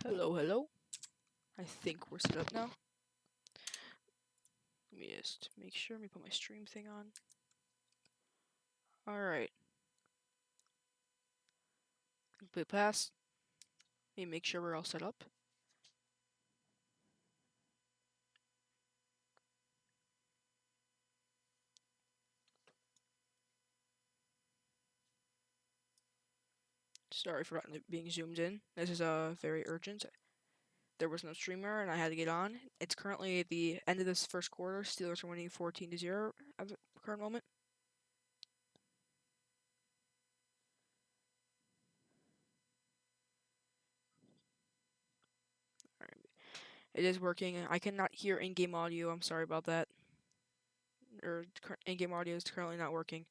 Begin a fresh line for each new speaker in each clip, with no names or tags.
Hello, hello. I think we're set up now. Let me just make sure. Let me put my stream thing on. Alright. Complete pass. Let me make sure we're all set up. Sorry for not being zoomed in. This is very urgent. There was no streamer and I had to get on. It's currently the end of this first quarter. Steelers are winning 14-0 at the current moment. Alright. It is working. I cannot hear in-game audio. I'm sorry about that. In-game audio is currently not working.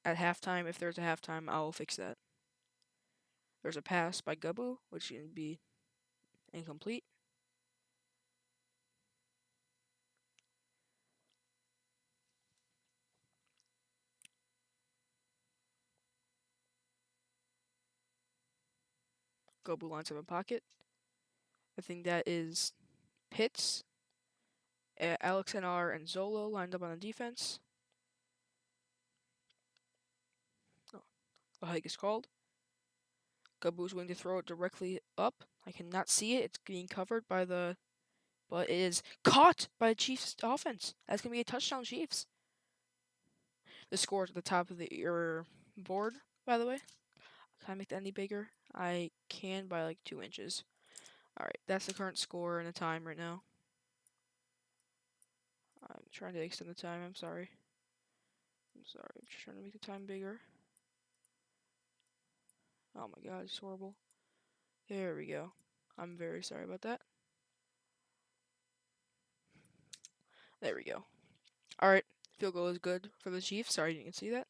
At halftime, if there's a halftime, I'll fix that. There's a pass by Gabu, which can be incomplete. Gobu lines up in pocket. I think that is Pitts, Alex NR, and Zolo lined up on the defense. Oh, a hike is called. Gobu's going to throw it directly up. I cannot see it. It's being covered by the... But it is caught by the Chiefs offense. That's going to be a touchdown, Chiefs. The score is at the top of your board, by the way. Can I make that any bigger? I can by like 2 inches. Alright, that's the current score and the time right now. I'm trying to extend the time, I'm sorry. I'm just trying to make the time bigger. Oh my god, it's horrible. There we go. I'm very sorry about that. There we go. Alright, field goal is good for the Chiefs. Sorry you didn't see that.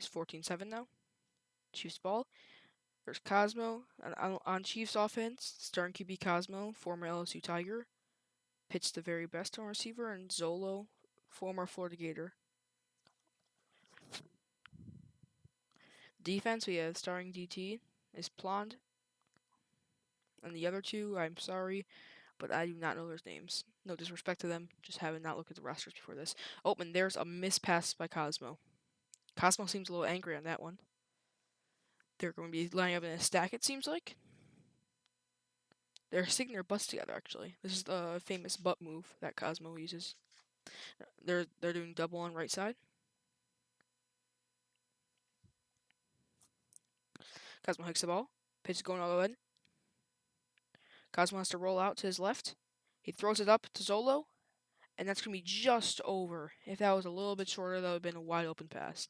It's 14-7 now. Chiefs ball. There's Cosmo on Chiefs offense. Starting QB Cosmo, former LSU Tiger. Pitts the very best on receiver, and Zolo, former Florida Gator. Defense, we have starting DT is Plond. And the other two, I'm sorry, but I do not know their names. No disrespect to them, just having not looked at the rosters before this. Oh, and there's a mispass by Cosmo. Cosmo seems a little angry on that one. They're going to be lining up in a stack, it seems like. They're sticking their butts together, actually. This is the famous butt move that Cosmo uses. They're doing double on right side. Cosmo hikes the ball. Pitch is going all the way. Cosmo has to roll out to his left. He throws it up to Zolo, and that's going to be just over. If that was a little bit shorter, that would have been a wide open pass.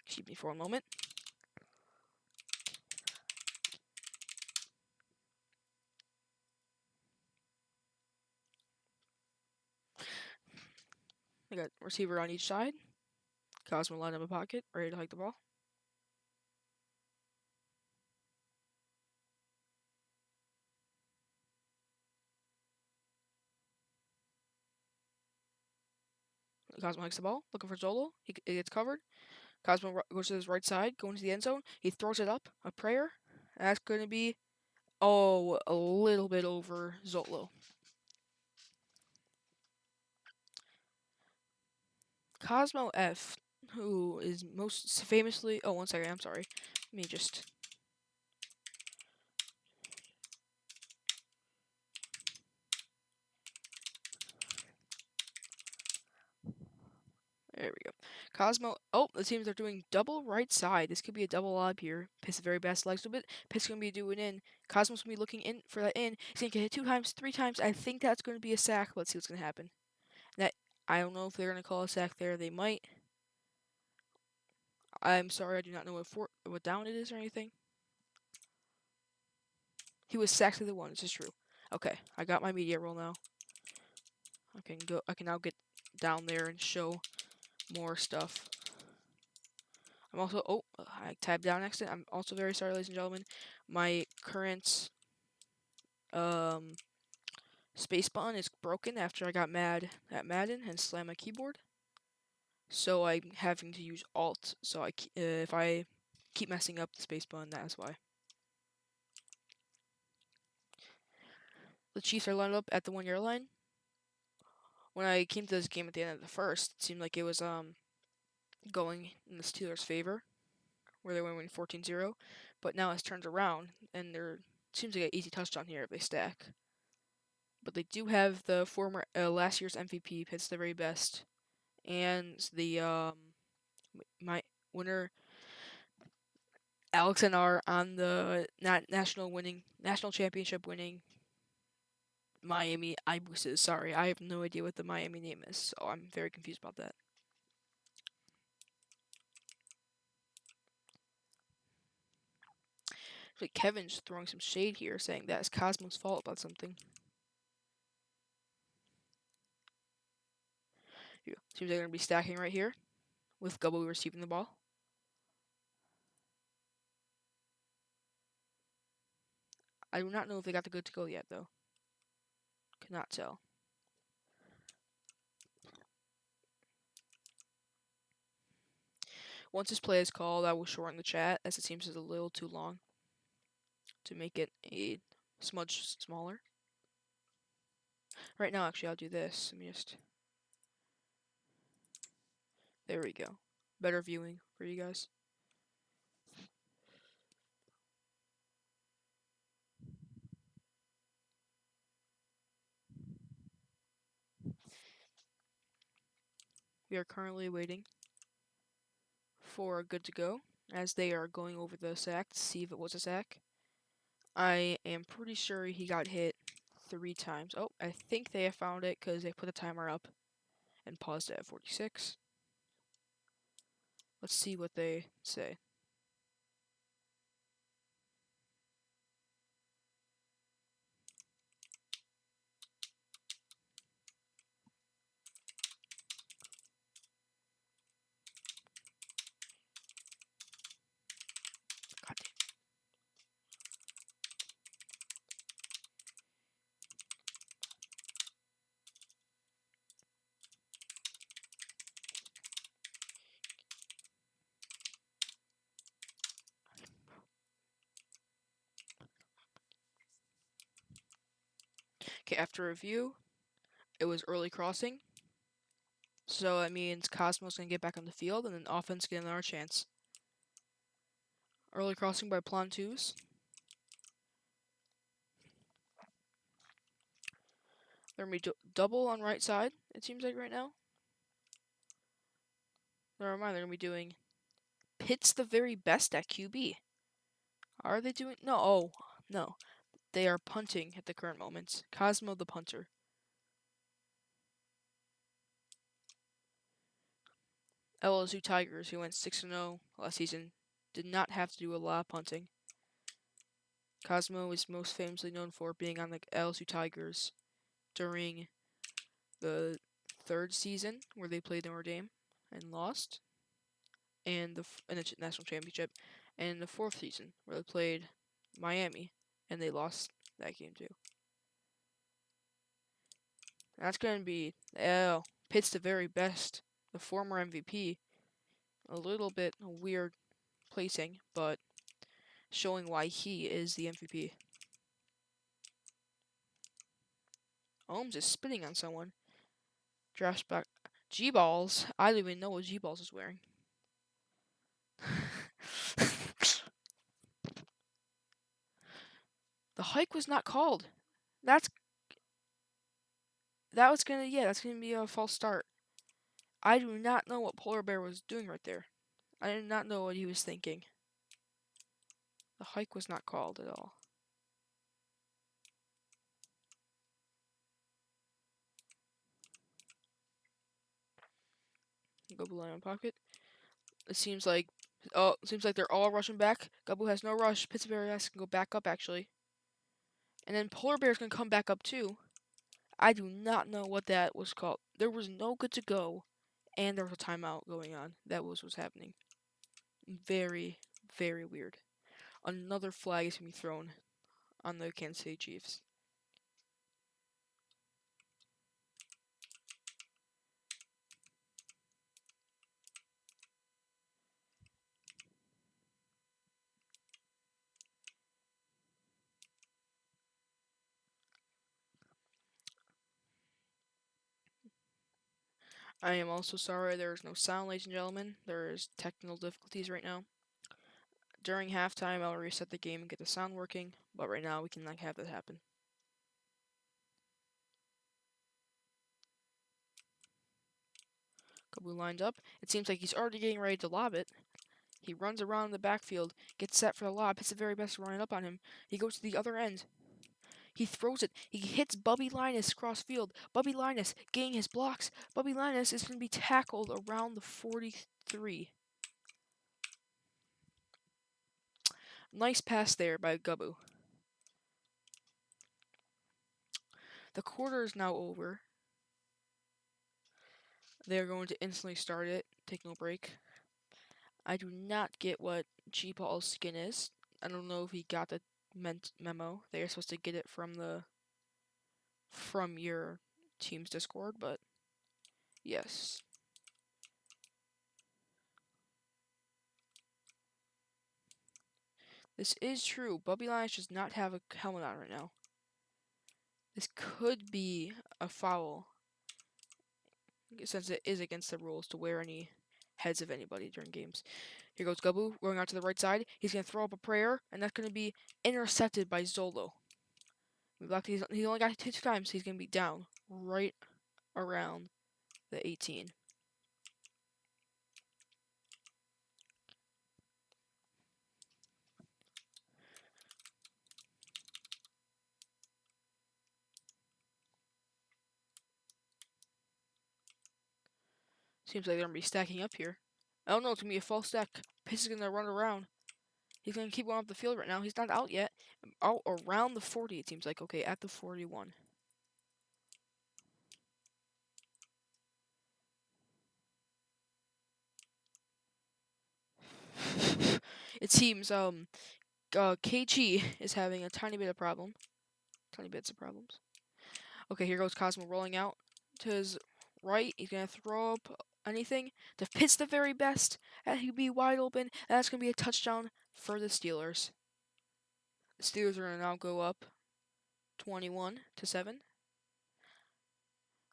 Excuse me for a moment. I got receiver on each side. Cosmo lined up a pocket, ready to hike the ball. Cosmo hikes the ball, looking for Zolo. He gets covered. Cosmo goes to his right side, going to the end zone. He throws it up, a prayer. That's going to be, a little bit over Zolo. Cosmo F, who is most famously... Oh, 1 second, I'm sorry. Let me just... There we go. Cosmo... Oh, it seems they're doing double right side. This could be a double lob here. Piss the very best legs a bit. Piss going to be doing in. Cosmo's going to be looking in for that in. He's going to get hit 2 times, 3 times. I think that's going to be a sack. Let's see what's going to happen. I don't know if they're going to call a sack there. They might. I'm sorry, I do not know what down it is or anything. He was sacked to the 1. This is true. Okay, I got my media roll now. I can now get down there and show more stuff. I'm also... Oh, I tabbed down accident. I'm also very sorry, ladies and gentlemen. My current space button is broken after I got mad at Madden and slammed my keyboard. So I'm having to use Alt. So if I keep messing up the space button, that's why. the Chiefs are lined up at the 1 yard line. When I came to this game at the end of the first, it seemed like it was going in the Steelers' favor, where they were winning 14-0. But now it's turned around, and there seems like an easy touchdown here if they stack. But they do have the former last year's MVP, Pitts the very best, and the my winner Alex and R on the national championship winning Miami Ibuses. Sorry, I have no idea what the Miami name is, so I'm very confused about that. Like Kevin's throwing some shade here, saying that it's Cosmo's fault about something. Yeah, seems they're gonna be stacking right here, with Gubbo receiving the ball. I do not know if they got the good to go yet, though. Cannot tell. Once this play is called, I will shorten the chat, as it seems it's a little too long to make it a smudge smaller. Right now, actually, I'll do this. Let me just... There we go. Better viewing for you guys. We are currently waiting for good to go, as they are going over the sack to see if it was a sack. I am pretty sure he got hit 3 times. Oh, I think they have found it because they put the timer up and paused it at 46. Let's see what they say. God damn. Okay, after review, it was early crossing. So that means Cosmo's going to get back on the field, and then offense get another chance. Early crossing by Plantus. They're going to be double on right side, it seems like right now. Never mind, they're going to be doing Pitts the very best at QB. Are they doing... No, oh, no. They are punting at the current moment. Cosmo the punter. LSU Tigers, who went 6-0 last season, did not have to do a lot of punting. Cosmo is most famously known for being on the LSU Tigers during the 3rd season, where they played Notre Dame and lost, and in the national championship, and the 4th season, where they played Miami, and they lost that game too. That's going to be Pitt's the very best, the former MVP. A little bit weird placing, but showing why he is the MVP. Ohms is spitting on someone. Drafts back. G-Balls? I don't even know what G-Balls is wearing. The hike was not called. That's gonna be a false start. I do not know what Polar Bear was doing right there. I did not know what he was thinking. The hike was not called at all. Go below in pocket. It seems like they're all rushing back. Gubbo has no rush. Pittsburgh has to go back up actually. And then Polar Bear's gonna come back up too. I do not know what that was called. There was no good to go, and there was a timeout going on. That was what's happening. Very, very weird. Another flag is gonna be thrown on the Kansas City Chiefs. I am also sorry there is no sound, ladies and gentlemen. There is technical difficulties right now. During halftime, I'll reset the game and get the sound working, but right now we cannot have that happen. Gabu lined up. It seems like he's already getting ready to lob it. He runs around the backfield, gets set for the lob, hits the very best running up on him. He goes to the other end. He throws it. He hits Bubby Linus cross field. Bubby Linus getting his blocks. Bubby Linus is going to be tackled around the 43. Nice pass there by Gabu. The quarter is now over. They are going to instantly start it. Take no break. I do not get what G Paul's skin is. I don't know if he got the memo. They are supposed to get it from your team's Discord, but yes. This is true. Bubby Linus does not have a helmet on right now. This could be a foul, since it is against the rules to wear any heads of anybody during games. Here goes Gabu, going out to the right side. He's going to throw up a prayer, and that's going to be intercepted by Zolo. He only got hit 2 times, so he's going to be down right around the 18. Seems like they're going to be stacking up here. I don't know, it's going to be a false stack. Pitts is going to run around. He's going to keep going up the field right now. He's not out yet. Out around the 40, it seems like. Okay, at the 41. It seems KG is having a tiny bit of problem. Tiny bits of problems. Okay, here goes Cosmo rolling out to his right. He's going to throw up anything to Pitts the very best. And he'll be wide open. And that's going to be a touchdown for the Steelers. The Steelers are going to now go up 21-7.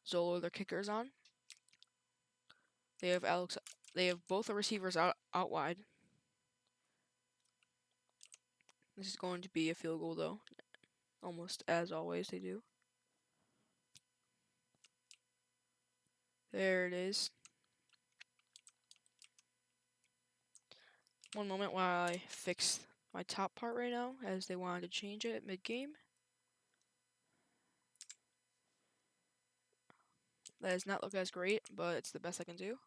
Zolo, their kickers on. They have Alex. They have both the receivers out wide. This is going to be a field goal, though. Almost as always, they do. There it is. One moment while I fix my top part right now, as they wanted to change it mid-game. That does not look as great, but it's the best I can do.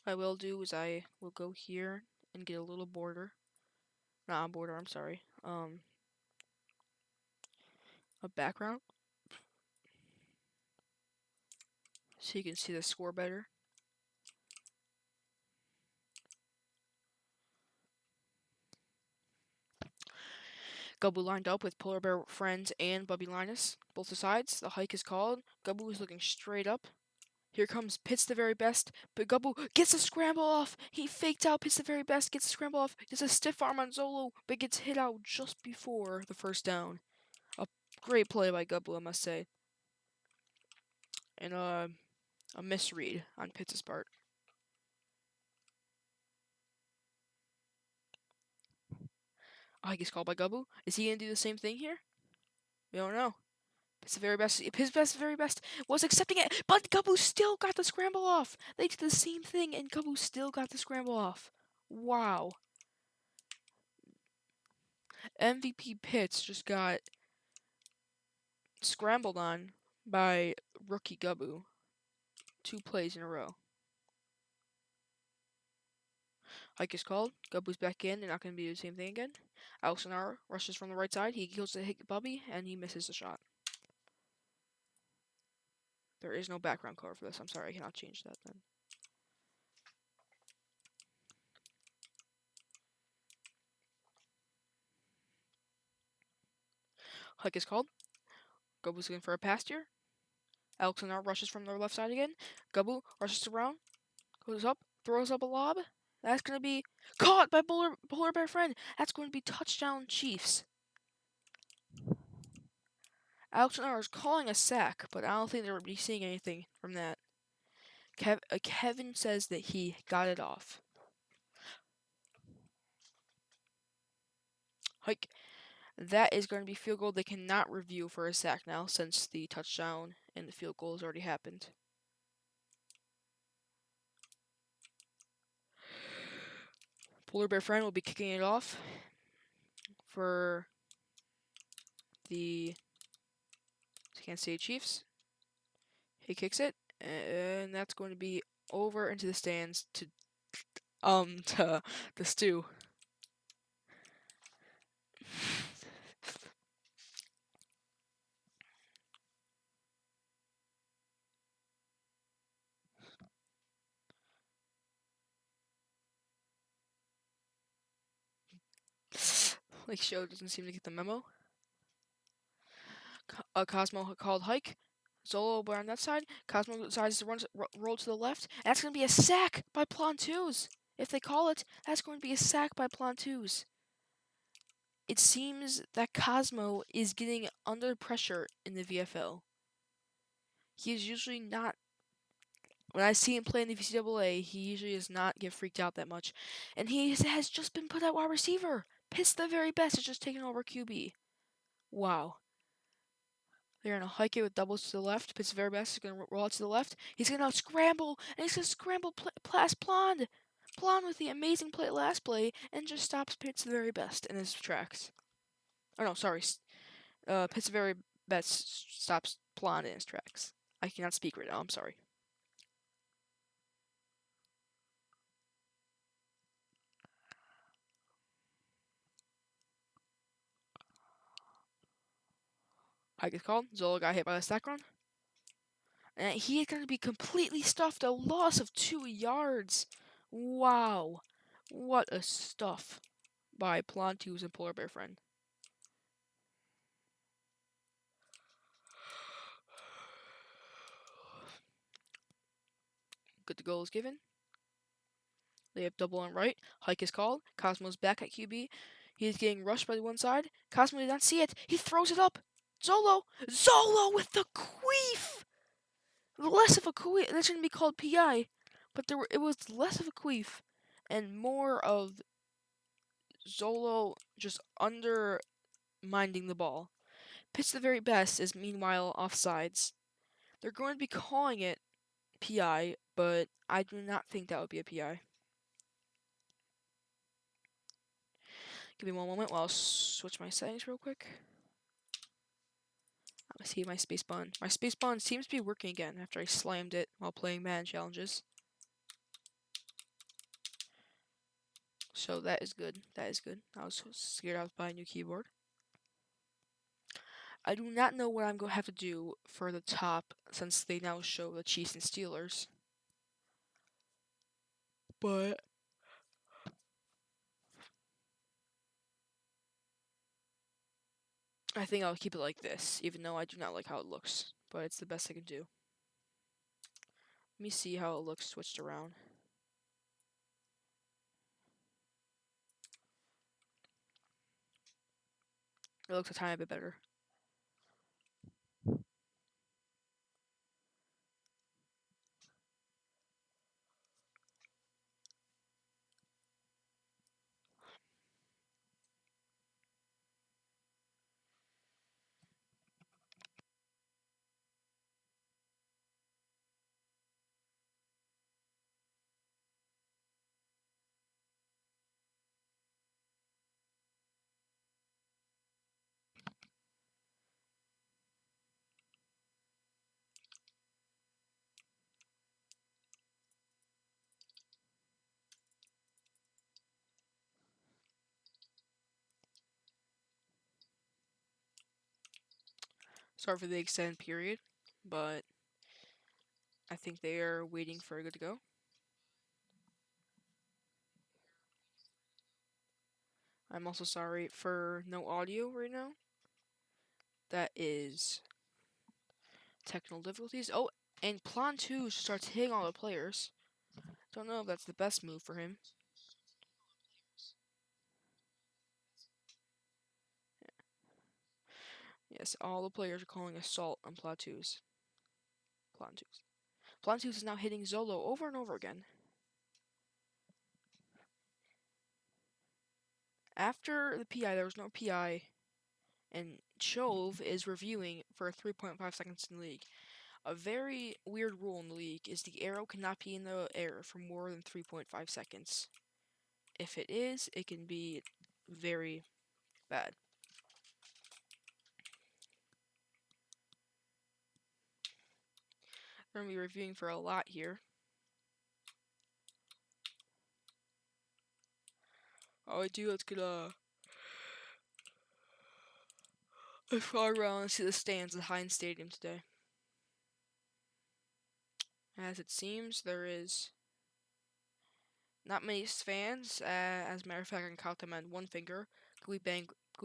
What I will do is I will go here and get a little border. Not a border, I'm sorry. A background. So you can see the score better. Gabu lined up with Polar Bear Friends and Bubby Linus. Both the sides. The hike is called. Gabu is looking straight up. Here comes Pitts the very best, but Gabu gets a scramble off. He faked out Pitts the very best, gets a scramble off. Does a stiff arm on Zolo, but gets hit out just before the first down. A great play by Gabu, I must say. And a misread on Pitts' part. I gets called by Gabu. Is he gonna do the same thing here? We don't know. Pitts the very best. His very best was accepting it, but Gabu still got the scramble off. They did the same thing, and Gabu still got the scramble off. Wow. MVP Pitts just got scrambled on by rookie Gabu 2 plays in a row. Hike is called. Gabu's back in. They're not going to do the same thing again. Alexander rushes from the right side. He goes to hit Bubby, and he misses the shot. There is no background color for this. I'm sorry, I cannot change that then. Hike is called. Gabu's looking for a pass here. Alexander rushes from the left side again. Gabu rushes around, goes up, throws up a lob, That's going to be caught by Polar Bear Friend. That's going to be touchdown Chiefs. Alex and I was calling a sack, but I don't think they would be seeing anything from that. Kevin says that he got it off. Hike. That is going to be field goal. They cannot review for a sack now since the touchdown and the field goal has already happened. Polar Bear Friend will be kicking it off for the Kansas City Chiefs. He kicks it, and that's going to be over into the stands to the stew. Like Show doesn't seem to get the memo. Cosmo called hike. Zolo over on that side. Cosmo decides to roll to the left. That's going to be a sack by Plantus. If they call it, that's going to be a sack by Plantus. It seems that Cosmo is getting under pressure in the VFL. He is usually not. When I see him play in the VCAA, he usually does not get freaked out that much. And he has just been put at wide receiver. Pitts the very best has just taken over QB. Wow. They're going to hike it with doubles to the left. Pitts the very best is going to roll out to the left. He's going to scramble, and he's going to scramble past Blonde. Blonde with the amazing play last play, and just stops Pitts the very best in his tracks. Oh no, sorry. Pitts the very best stops Blonde in his tracks. I cannot speak right now, I'm sorry. Hike is called. Zola got hit by the stack run. And he is going to be completely stuffed. A loss of 2 yards. Wow. What a stuff by Plantus and Polar Bear Friend. Good to go is given. They have double on right. Hike is called. Cosmo's back at QB. He is getting rushed by the one side. Cosmo did not see it. He throws it up. Zolo with the queef. Less of a queef. That's going to be called PI. But it was less of a queef and more of Zolo just undermining the ball. Pitch the very best is meanwhile offsides. They're going to be calling it PI, but I do not think that would be a PI. Give me one moment while I'll switch my settings real quick. I see my space button. My space button seems to be working again after I slammed it while playing Madden challenges. So that is good. That is good. I was scared I was buying a new keyboard. I do not know what I'm going to have to do for the top since they now show the Chiefs and Steelers. But I think I'll keep it like this, even though I do not like how it looks. But it's the best I can do. Let me see how it looks switched around. It looks a tiny bit better. Sorry for the extended period, but I think they are waiting for it to go. I'm also sorry for no audio right now. That is technical difficulties. Oh, and Plan 2 starts hitting all the players. Don't know if that's the best move for him. Yes, all the players are calling assault on Platoos. Platoos is now hitting Zolo over and over again. After the PI, there was no PI, and Chove is reviewing for 3.5 seconds in the league. A very weird rule in the league is the arrow cannot be in the air for more than 3.5 seconds. If it is, it can be very bad. We're going to be reviewing for a lot here. Oh, let's get a fly around and see the stands at Heinz Stadium today. As it seems, there is not many fans. As a matter of fact, I can count them on one finger. Gooey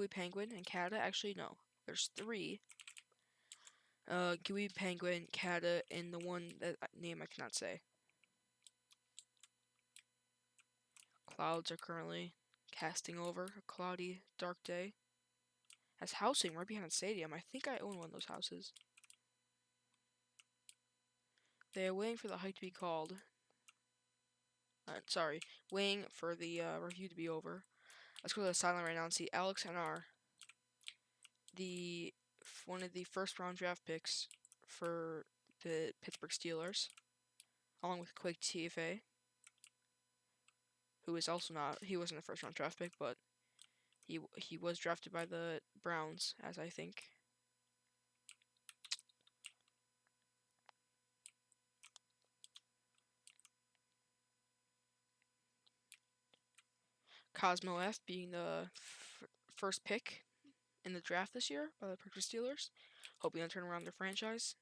Penguin and Canada. Actually, no. There's 3. Gooey Penguin, Canada, and the one that name I cannot say. Clouds are currently casting over a cloudy, dark day. Has housing right behind the stadium. I think I own one of those houses. They are waiting for the hike to be called. Waiting for the review to be over. Let's go to the sideline right now and see Alex NR, one of the first round draft picks for the Pittsburgh Steelers, along with Quake TFA, who is also not, he wasn't a first round draft pick, but he was drafted by the Browns, as I think. Cosmo F being the first pick in the draft this year by the Pittsburgh Steelers, hoping to turn around their franchise.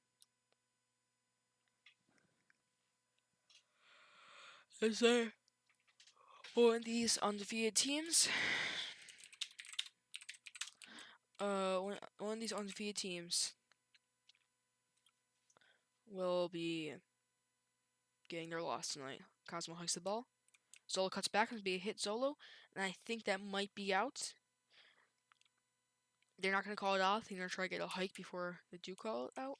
Is there one of these undefeated teams? One of these undefeated teams will be getting their loss tonight. Cosmo hikes the ball. Zolo cuts back and be a hit Zolo, and I think that might be out. They're not going to call it off. They're going to try to get a hike before they do call it out.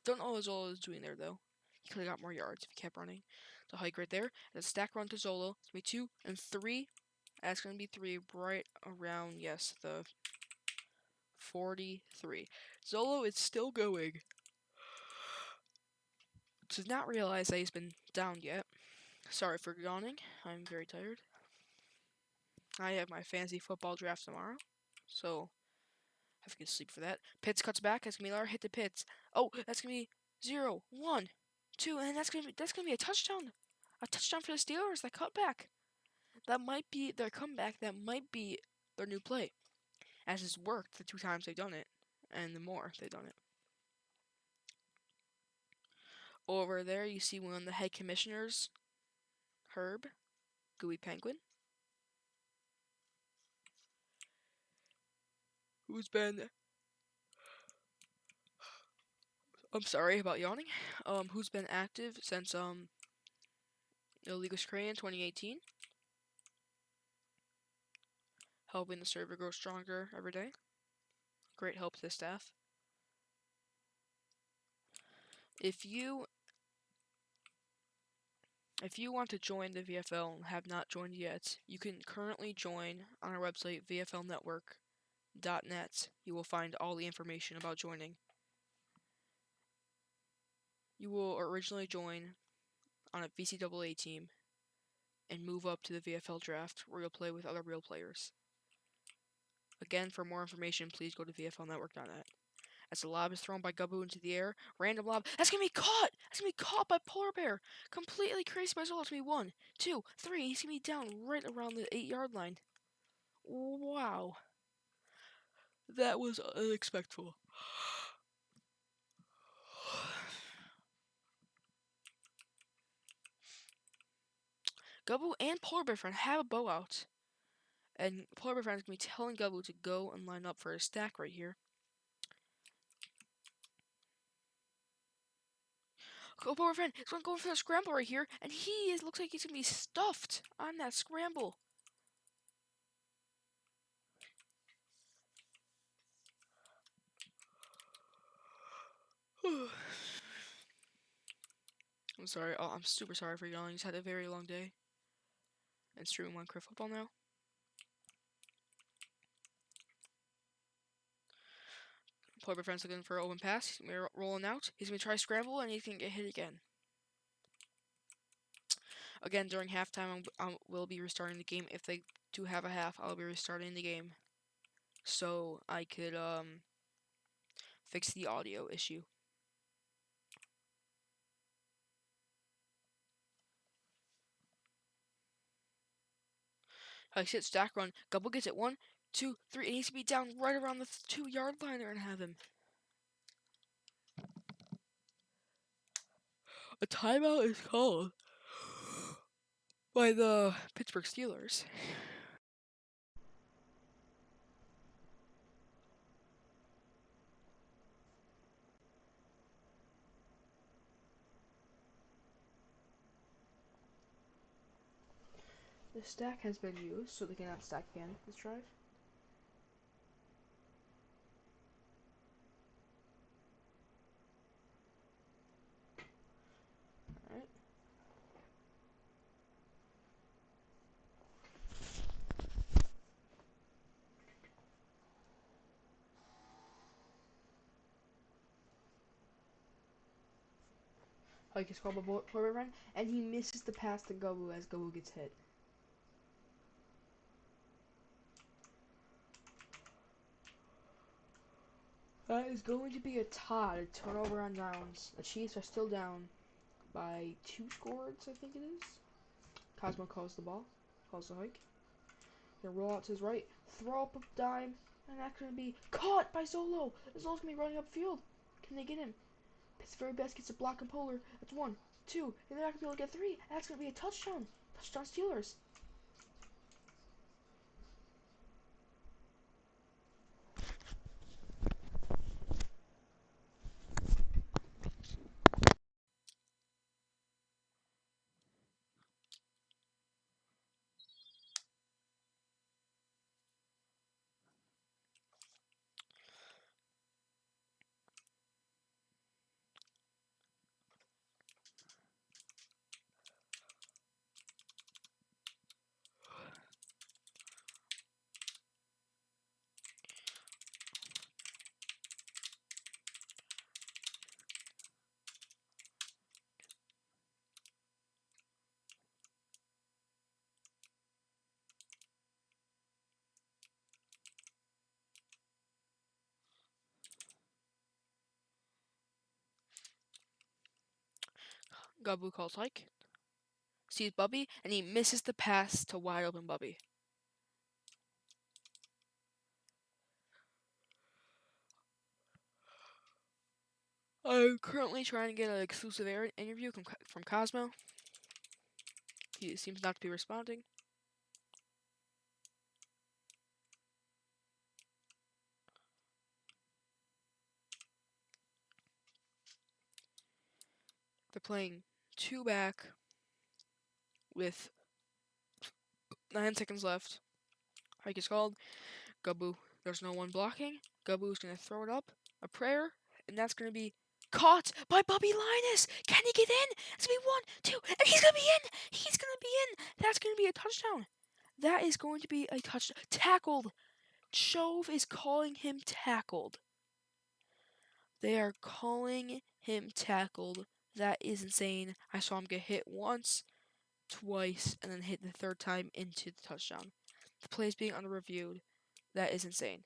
Don't know what Zolo is doing there, though. He could have got more yards if he kept running. The hike right there. And a stack run to Zolo. It's going to be 2 and 3. That's going to be 3 right around, yes, the 43. Zolo is still going. Does not realize that he's been down yet. Sorry for yawning. I'm very tired. I have my fantasy football draft tomorrow, so I have to get sleep for that. Pitts cuts back. That's gonna be another hit to Pitts. Oh, that's gonna be 0, 1, 2, and that's gonna be a touchdown. A touchdown for the Steelers. That cutback. That might be their comeback. That might be their new play, as it's worked the 2 times they've done it, and the more they've done it. Over there, you see one of the head commissioners, Herb, Gooey Penguin, who's been, I'm sorry about yawning, who's been active since the league was created in 2018, helping the server grow stronger every day. Great help to the staff. If you want to join the VFL and have not joined yet, you can currently join on our website, vflnetwork.net. You will find all the information about joining. You will originally join on a VCAA team and move up to the VFL draft, where you'll play with other real players. Again, for more information, please go to vflnetwork.net. As the lob is thrown by Gubbu into the air, random lob, that's gonna be caught! That's gonna be caught by Polar Bear! Completely crazy by Zolo. It's gonna be 1, 2, 3, he's gonna be down right around the 8-yard line. Wow. That was unexpected. Gubbu and Polar Bear Friend have a bow out. And Polar Bear Friend is going to be telling Gubbu to go and line up for a stack right here. Polar Bear Friend is going to go for the scramble right here. And looks like he's going to be stuffed on that scramble. I'm sorry. Oh, I'm super sorry for yawning. Just had a very long day. And streaming Minecraft football now. Play my friend's looking for an open pass. He's gonna be rolling out. He's gonna try scramble and he's gonna get hit again. Again, during halftime, I will be restarting the game. If they do have a half, I'll be restarting the game, so I could fix the audio issue. I sit stack run. Gubble gets it. 1, 2, 3. It needs to be down right around the 2-yard line there and have him. A timeout is called by the Pittsburgh Steelers. The stack has been used, so they cannot stack again this drive. Alright. Like he's called a forward run, and he misses the pass to Gobu as Gobu gets hit. That is going to be a tie, turnover on downs. The Chiefs are still down by 2 scores, I think it is. Cosmo calls the ball, calls the hike. Gonna roll out to his right, throw up a dime, and that's gonna be caught by Zolo. Zolo's gonna be running upfield. Can they get him? Pittsburgh best gets a block and polar. That's 1, 2, and they're not gonna be able to get 3. That's gonna be a touchdown. Touchdown Steelers. Gabu calls hike. Sees Bubby, and he misses the pass to wide open Bubby. I'm currently trying to get an exclusive interview from Cosmo. He seems not to be responding. They're playing 2 back with 9 seconds left. Hike is called. Gabu, there's no one blocking. Gabu's gonna throw it up. A prayer, and that's gonna be caught by Bubby Linus. Can he get in? It's gonna be 1, 2, and he's gonna be in. He's gonna be in. That's gonna be a touchdown. That is going to be a touchdown. Tackled. Chove is calling him tackled. They are calling him tackled. That is insane. I saw him get hit once, twice, and then hit the 3rd time into the touchdown. The play is being under-reviewed. That is insane.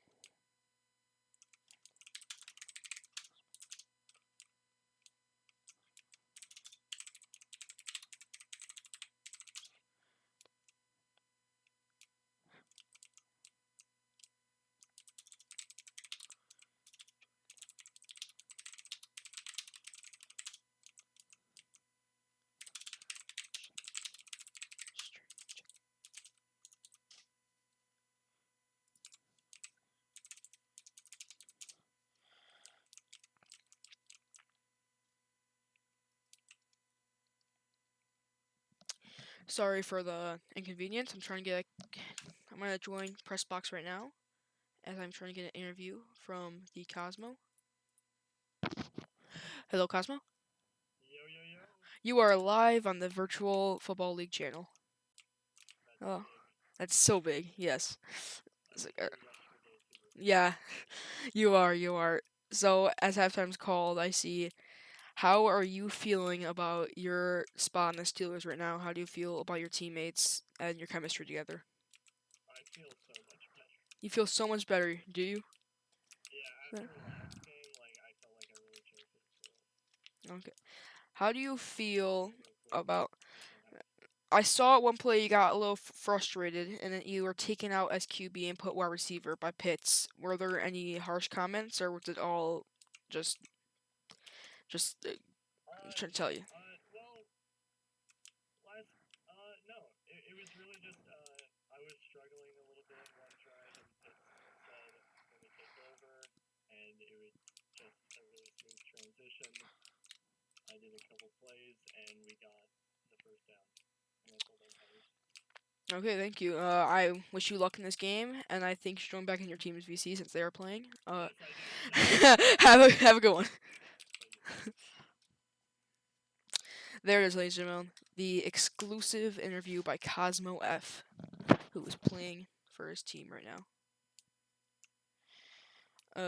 Sorry for the inconvenience. I'm gonna join press box right now, as I'm trying to get an interview from the Cosmo. Hello, Cosmo.
Yo, yo, yo.
You are live on the Virtual Football League channel.
That's
Oh,
big.
that's so big. Yes.
I'm
It's like,
very yesterday to you.
yeah, you are. You are. So, as halftime's called, I see. How are you feeling about your spot in the Steelers right now? How do you feel about your teammates and your chemistry together?
I feel so much better.
You feel so much better, do you?
Yeah,
Yeah.
after last game, like, I felt like I really changed it for real.
Okay. How do you feel
Real quick,
about?
go ahead.
I saw at one play you got a little frustrated, and then you were taken out as QB and put wide receiver by Pitts. Were there any harsh comments, or was it all just just trying to tell you?
Well, no. It was really just, I was struggling a little bit one drive, and Pitts said, let me take over, and it was just a really smooth transition. I did a couple plays, and we got the first down, and that's all that matters.
Okay, thank you. I wish you luck in this game, and I think you should join back in your team's VC since they are playing.
Yes, I do.
Have a good one.
Thank you.
There it is, ladies and gentlemen. The exclusive interview by Cosmo F, who is playing for his team right now.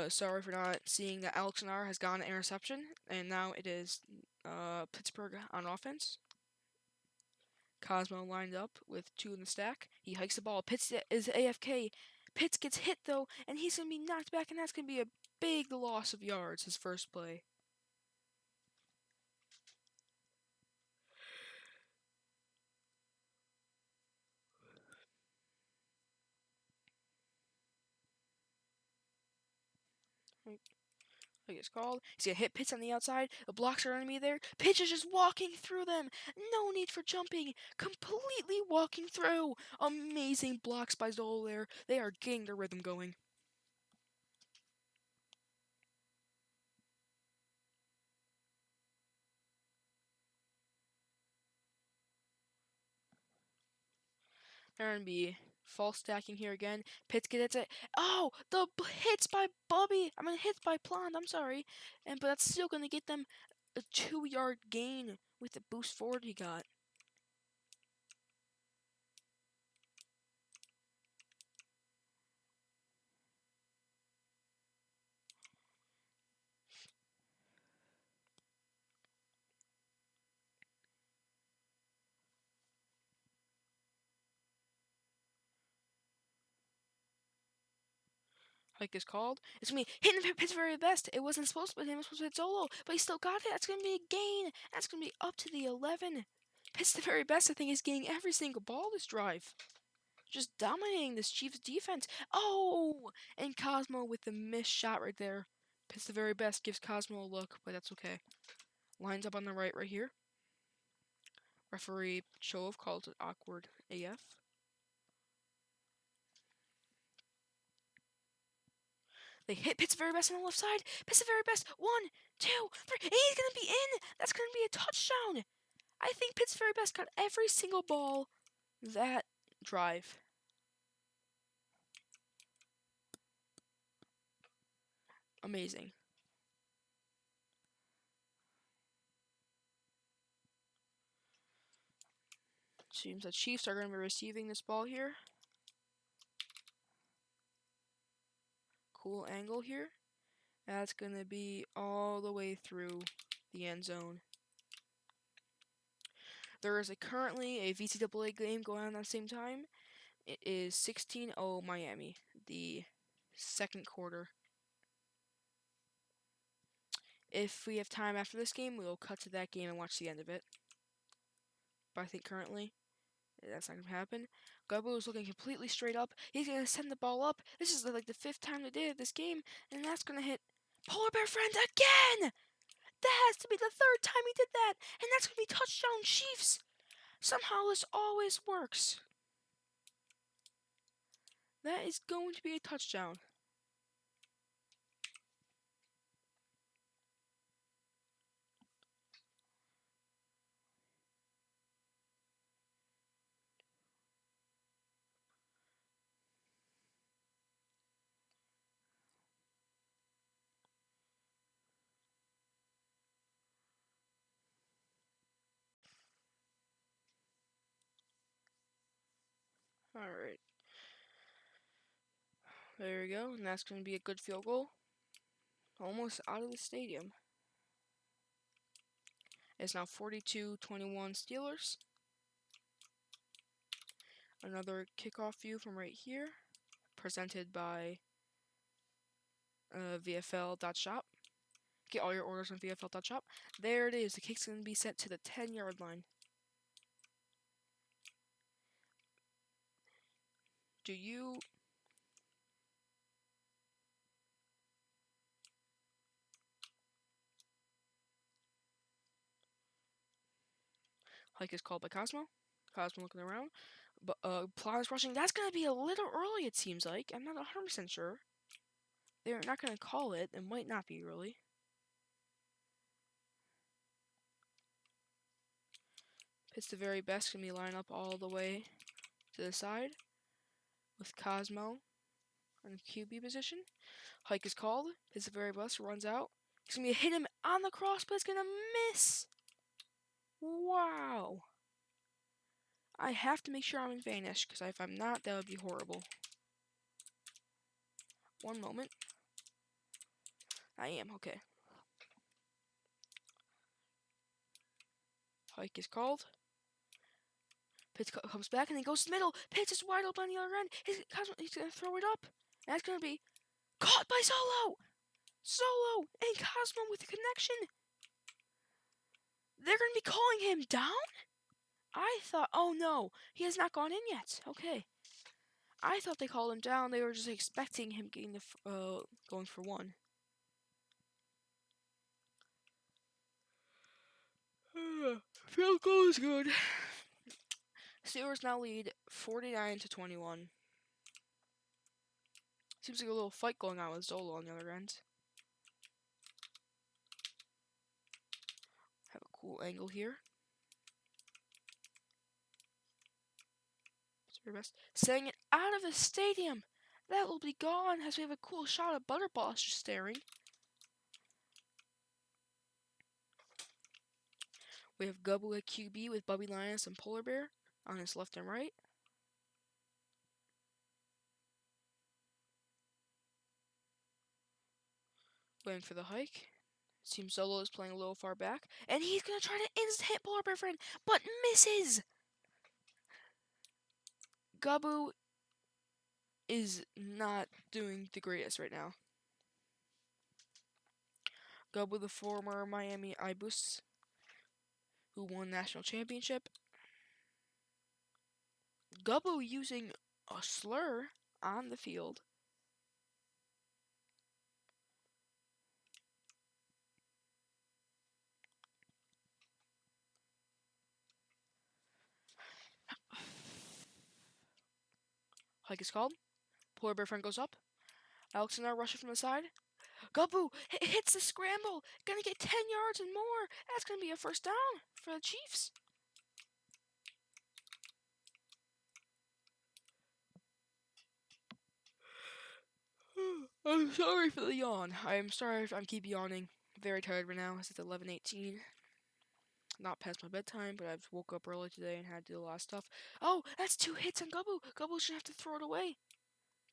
Sorry for not seeing that Alex Nair has gotten an interception, and now it is Pittsburgh on offense. Cosmo lined up with two in the stack. He hikes the ball. Pitts is AFK. Pitts gets hit though, and he's gonna be knocked back, and that's gonna be a big loss of yards. His first play. Like it's called. He's gonna hit Pitts on the outside. The blocks are enemy there. Pitts is just walking through them. No need for jumping. Completely walking through. Amazing blocks by Zoll there. They are getting their rhythm going. They're gonna be false stacking here again. Pitts gets it. Oh, the hits by Bubby. I mean hits by Plant. I'm sorry, but that's still gonna get them a 2-yard gain with the boost forward he got. Hike is called. It's gonna be hitting Pitts very best. It wasn't supposed to be him. It was supposed to hit solo, but he still got it. That's gonna be a gain. That's gonna be up to the 11. Pitts the very best. I think is getting every single ball this drive. Just dominating this Chiefs defense. Oh, and Cosmo with the missed shot right there. Pitts the very best gives Cosmo a look, but that's okay. Lines up on the right here. Referee Chove called it awkward AF. They hit Pitts very best on the left side. Pitts the very best. 1, 2, 3. And he's gonna be in. That's gonna be a touchdown. I think Pitts very best got every single ball that drive. Amazing. Seems the Chiefs are going to be receiving this ball here. Cool angle here. That's going to be all the way through the end zone. There is currently a VCAA game going on at the same time. It is 16-0 Miami, the second quarter. If we have time after this game, we will cut to that game and watch the end of it. But I think currently, that's not going to happen. Gubbo is looking completely straight up. He's going to send the ball up. This is like the 5th time they did it this game, and that's going to hit Polar Bear Friend again! That has to be the 3rd time he did that, and that's going to be touchdown Chiefs! Somehow this always works. That is going to be a touchdown. Alright. There we go. And that's going to be a good field goal. Almost out of the stadium. It's now 42-21 Steelers. Another kickoff view from right here. Presented by VFL.shop. Get all your orders on VFL.shop. There it is. The kick's going to be sent to the 10-yard line. Do you... Hike is called by Cosmo. Cosmo looking around. But Plot is rushing. That's going to be a little early, it seems like. I'm not 100% sure. They're not going to call it. It might not be early. Pitts the very best. Going to be line up all the way to the side with Cosmo in QB position. Hike is called. Pitts the very best. Runs out. He's going to hit him on the cross, but it's going to miss. Wow. I have to make sure I'm in Vanish, because if I'm not, that would be horrible. One moment. I am, okay. Hike is called. Pitts comes back and he goes to the middle. Pitts is wide open on the other end. He's going to throw it up. And that's going to be caught by Solo. Solo and Cosmo with the connection. They're going to be calling him down? I thought, oh no, he has not gone in yet. Okay. I thought they called him down. They were just expecting him getting the going for one. Field goal is good. Steelers now lead 49-21. Seems like a little fight going on with Zolo on the other end. Have a cool angle here. Setting it out of the stadium. That will be gone as we have a cool shot of Butterboss just staring. We have Gubble at QB with Bubby Linus and Polar Bear on his left and right. Waiting for the hike. Seems Solo is playing a little far back. And he's going to try to instant hit Polar Bear friend, but misses! Gubble is not doing the greatest right now. Gubble, the former Miami Ibus, who won national championship. Gubble using a slur on the field. Hike is called. Polar Bear friend goes up. Alex and I rushing from the side. Gubble hits the scramble. Gonna get 10 yards and more. That's gonna be a first down for the Chiefs. I'm sorry for the yawn. I'm sorry if I keep yawning. Very tired right now. It's 11:18. Not past my bedtime, but I've woke up early today and had to do a lot of stuff. Oh, that's 2 hits on Gubble. Gubble should have to throw it away.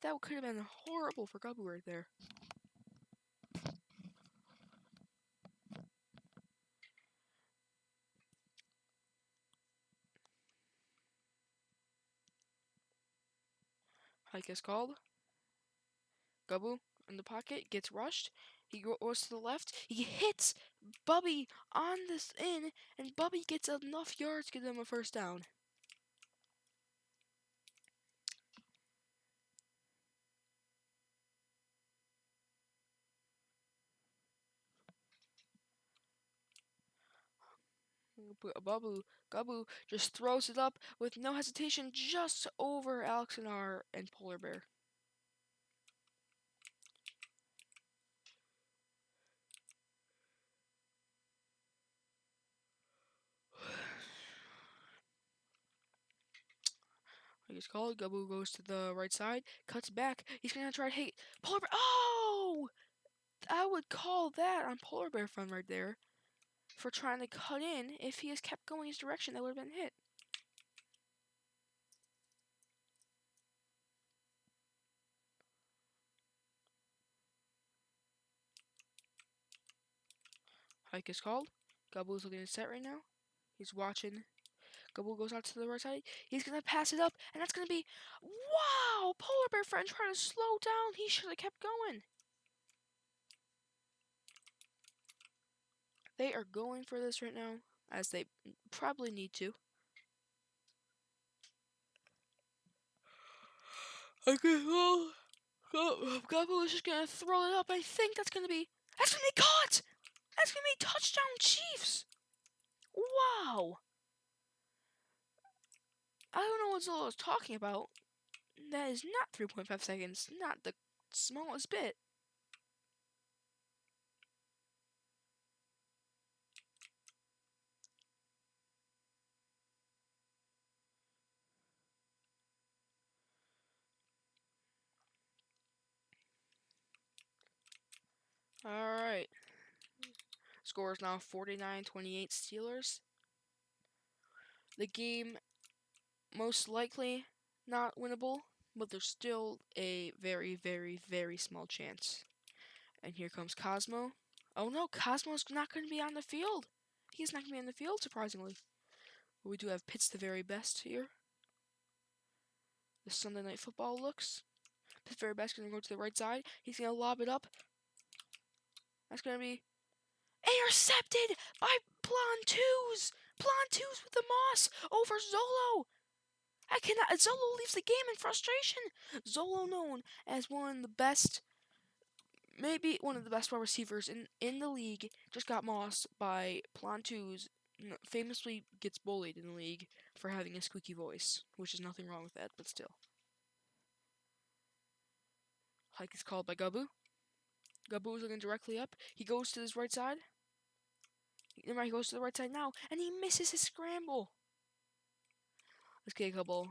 That could have been horrible for Gubble right there. Hike is called. Gubble in the pocket, gets rushed. He goes to the left. He hits Bubby on this in, and Bubby gets enough yards to give them a first down. Gubble just throws it up with no hesitation just over Alex and Polar Bear. He's called. Gubble goes to the right side, cuts back. He's gonna try to hit Polar Bear. Oh! I would call that on Polar Bear friend right there for trying to cut in. If he has kept going his direction, that would have been hit. Hike is called. Gaboo's looking at set right now. He's watching. Gaboo goes out to the right side. He's going to pass it up, and that's going to be... Wow! Polar Bear friend trying to slow down. He should have kept going. They are going for this right now, as they probably need to. Okay, well... Gaboo is just going to throw it up. I think that's going to be... That's going to be caught! That's going to be touchdown Chiefs! Wow! I don't know what Zolo is talking about. That is not 3.5 seconds. Not the smallest bit. Alright. Score is now 49-28 Steelers. The game most likely not winnable, but there's still a very, very, very small chance. And here comes Cosmo. Oh no, Cosmo's not going to be on the field. He's not going to be on the field, surprisingly. But we do have Pitts the very best here. The Sunday Night Football looks. Pitts the very best going to go to the right side. He's going to lob it up. That's going to be intercepted by Plantus. Plantus with the moss over Zolo. I cannot. Zolo leaves the game in frustration. Zolo, known as one of the best, maybe one of the best wide receivers in the league, just got mossed by Plantus. Famously gets bullied in the league for having a squeaky voice, which is nothing wrong with that, but still. Hike is called by Gaboo. Gaboo is looking directly up. He goes to his right side. He goes to the right side now, and he misses his scramble. Let's get a couple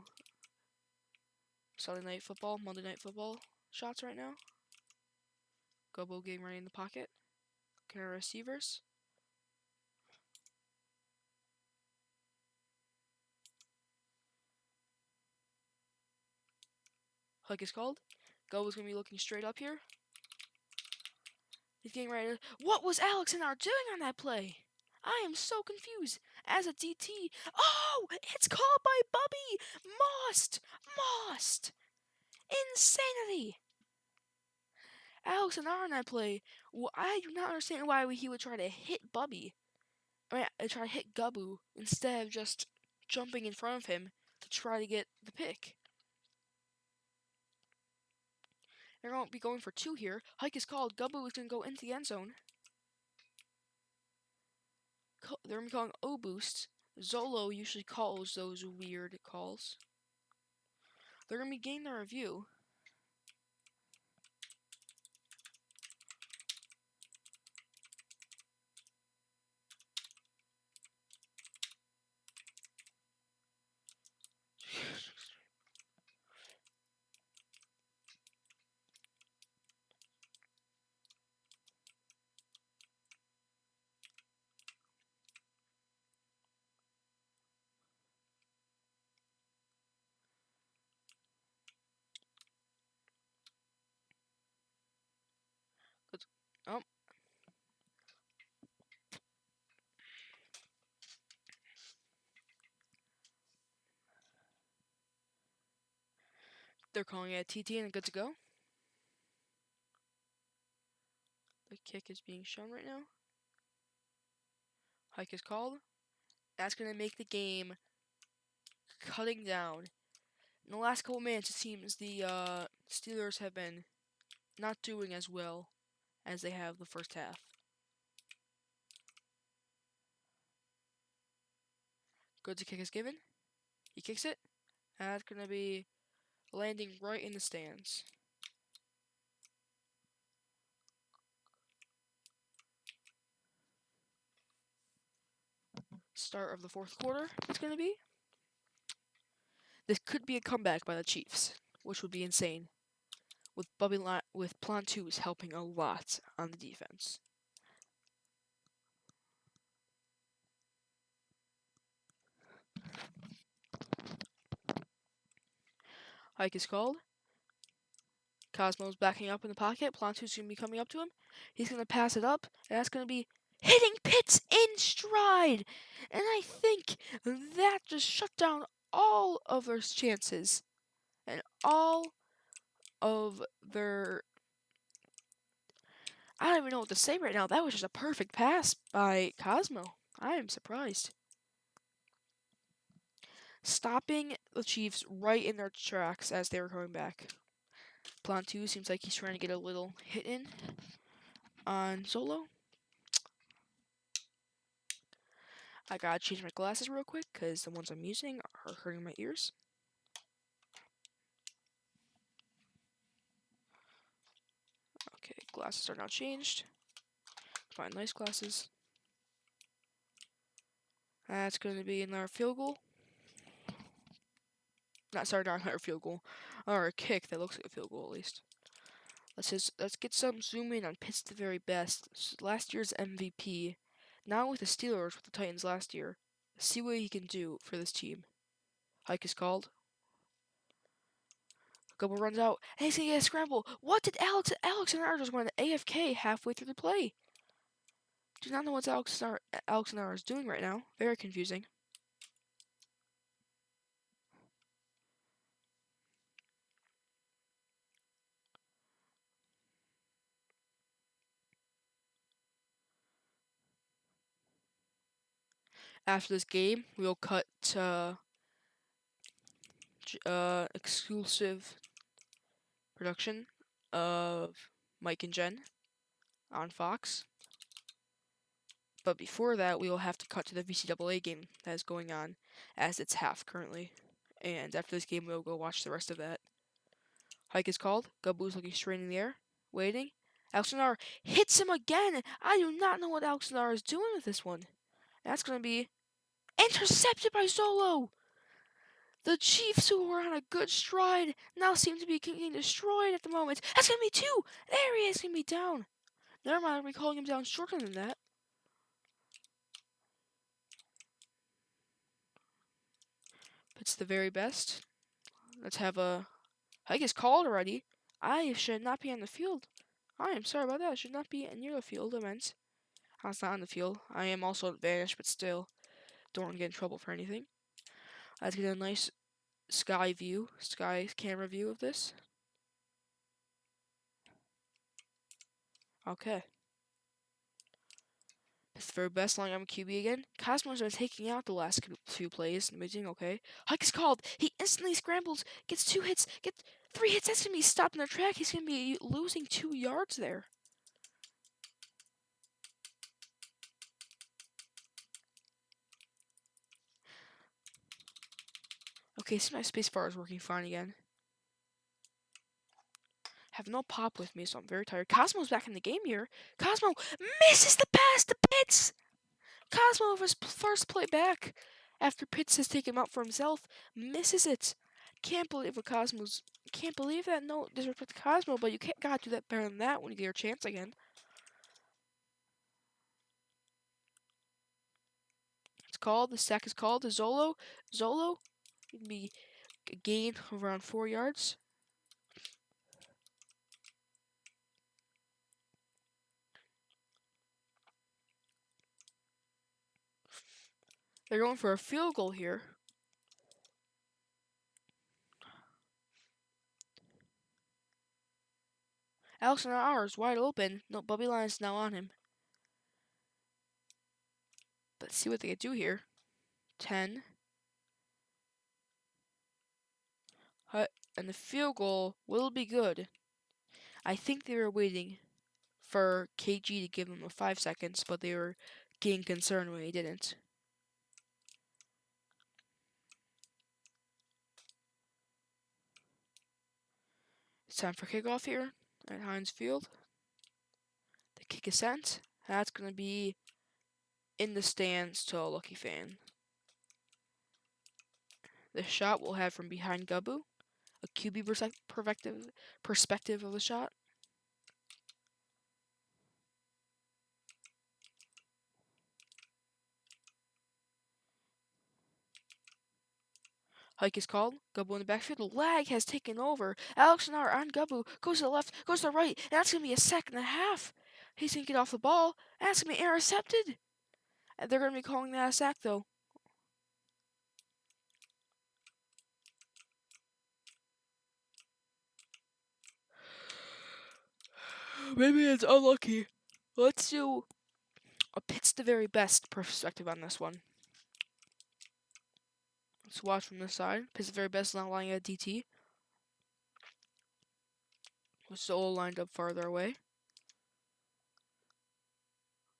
Sunday Night Football, Monday Night Football shots right now. Gaboo getting ready in the pocket. Looking at our receivers. Hike is called. Gaboo's going to be looking straight up here. He's getting ready to... What was Alex and R doing on that play? I am so confused. As a DT... Oh! It's called by Bubby! Mossed! Insanity! Alex and R on that play... Well, I do not understand why he would try to hit Bubby. I mean, try to hit Gaboo instead of just jumping in front of him to try to get the pick. They're going to be going for two here. Hike is called. Gaboo is going to go into the end zone. They're going to be calling O-Boost. Zolo usually calls those weird calls. They're going to be getting their review. Oh. They're calling it a TT and good to go. The kick is being shown right now. Hike is called. That's going to make the game cutting down. In the last couple minutes, it seems the Steelers have been not doing as well as they have the first half. Good to kick is given. He kicks it. And that's going to be landing right in the stands. Start of the fourth quarter, it's going to be. This could be a comeback by the Chiefs, which would be insane. With Plantus helping a lot on the defense. Hike is called. Cosmo's backing up in the pocket. Plantus is going to be coming up to him. He's going to pass it up, and that's going to be hitting Pitts in stride. And I think that just shut down all of their chances and all of their. I don't even know what to say right now. That was just a perfect pass by Cosmo. I am surprised. Stopping the Chiefs right in their tracks as they were coming back. Plan 2 seems like he's trying to get a little hit in on Solo. I gotta change my glasses real quick because the ones I'm using are hurting my ears. Okay, glasses are now changed. Find nice glasses. That's going to be another field goal. Not another field goal. Or a kick that looks like a field goal at least. Let's get some zoom in on Pitts the very best. Last year's MVP. Now with the Steelers with the Titans last year. See what he can do for this team. Hike is called. Gobble runs out, and he's gonna get a scramble. What did Alex and R just went AFK halfway through the play? Do not know what Alex and R is doing right now. Very confusing. After this game, we'll cut to exclusive production of Mike and Jen on Fox. But before that, we will have to cut to the VCAA game that is going on, as it's half currently. And after this game, we'll go watch the rest of that. Hike is called. Gaboo's looking straight in the air, waiting. Alexander hits him again. I do not know what Alexander is doing with this one. That's going to be intercepted by Solo. The Chiefs, who were on a good stride, now seem to be getting destroyed at the moment. That's going to be 2. There he is, going to be down. Never mind, we're calling him down shorter than that. It's the very best. Let's have a hike is called already. I should not be on the field. I am sorry about that. I should not be near the field, I meant. I was not on the field. I am also advantaged, but still, don't want to get in trouble for anything. Let's get a nice sky camera view of this. Okay. It's the very best line on QB again. Cosmo's been taking out the last few plays. Amazing, okay. Hike is called. He instantly scrambles, gets 2 hits, gets 3 hits. That's going to be stopped in their track. He's going to be losing 2 yards there. Okay, see my spacebar is working fine again. Have no pop with me, so I'm very tired. Cosmo's back in the game here. Cosmo misses the pass to Pitts. Cosmo, with his first play back after Pitts has taken him out for himself, misses it. Can't believe that. No disrespect to Cosmo, but you gotta do that better than that when you get your chance again. It's called. The sack is called to Zolo. Zolo would be a gain of around 4 yards. They're going for a field goal here. Alex and R is wide open. No, Bubby Lyon's now on him. Let's see what they can do here. 10. And the field goal will be good. I think they were waiting for KG to give him a 5 seconds, but they were getting concerned when he didn't. It's time for kickoff here at Heinz Field. The kick is sent. That's going to be in the stands to a lucky fan. The shot we'll have from behind Gaboo. A QB perspective of the shot. Hike is called. Gubbo in the backfield. The lag has taken over. Alex Nair on Gubbo. Goes to the left. Goes to the right. And that's going to be a 1.5 seconds. He's gonna get off the ball. That's gonna be intercepted. And they're gonna be calling that a sack, though. Maybe it's unlucky. Let's do a Pitt's the very best perspective on this one. Let's watch from this side. Pitt's the very best not lying at DT. With Solo lined up farther away.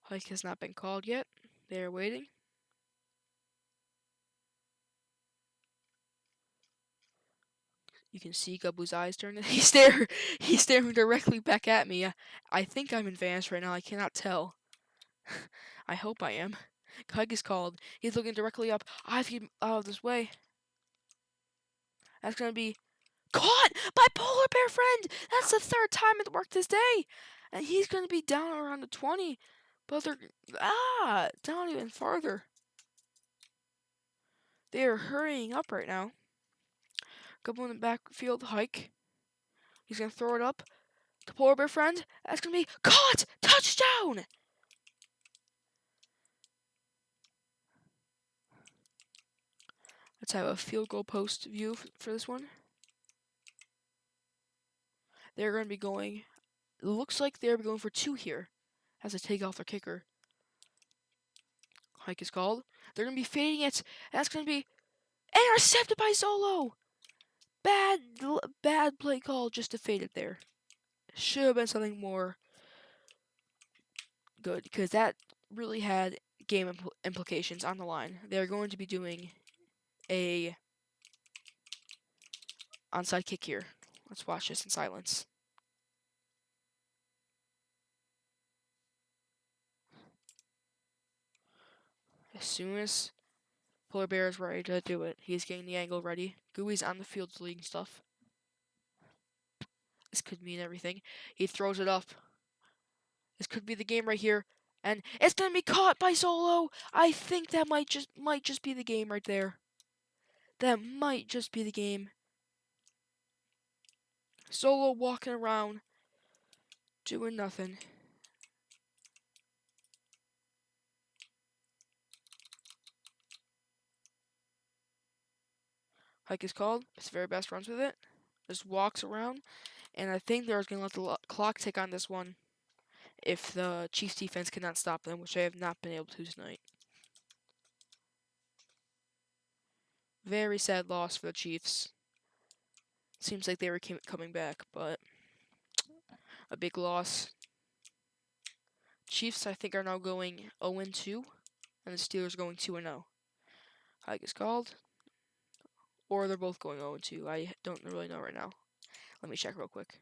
Hike has not been called yet. They are waiting. You can see Gabu's eyes turn. He's staring directly back at me. I think I'm advanced right now. I cannot tell. I hope I am. Hike is called. He's looking directly up. I have to get out of this way. That's gonna be caught by Polar Bear Friend. That's the third time it worked this day, and he's gonna be down around the 20. But they're down even farther. They are hurrying up right now. Gabu in the backfield. Hike. He's gonna throw it up to Polar Bear Friend. That's gonna be caught. Touchdown. Let's have a field goal post view for this one. They're going to be going. It looks like they're going for 2 here as they take off their kicker. Hike is called. They're going to be fading it. That's going to be intercepted by Solo. Bad play call just to fade it there. Should have been something more good because that really had game implications on the line. They're going to be doing a onside kick here. Let's watch this in silence. As soon as Polar Bear is ready to do it, he's getting the angle ready. Gooey's on the field leading stuff. This could mean everything. He throws it up. This could be the game right here. And it's gonna be caught by Solo. I think that might just be the game right there. That might just be the game. Solo walking around, doing nothing. Hike is called. His very best runs with it. Just walks around. And I think they're going to let the clock tick on this one if the Chiefs defense cannot stop them, which they have not been able to tonight. Very sad loss for the Chiefs. Seems like they were coming back, but a big loss. Chiefs, I think, are now going 0-2, and the Steelers going 2-0. Hike is called. Or they're both going 0-2. I don't really know right now. Let me check real quick.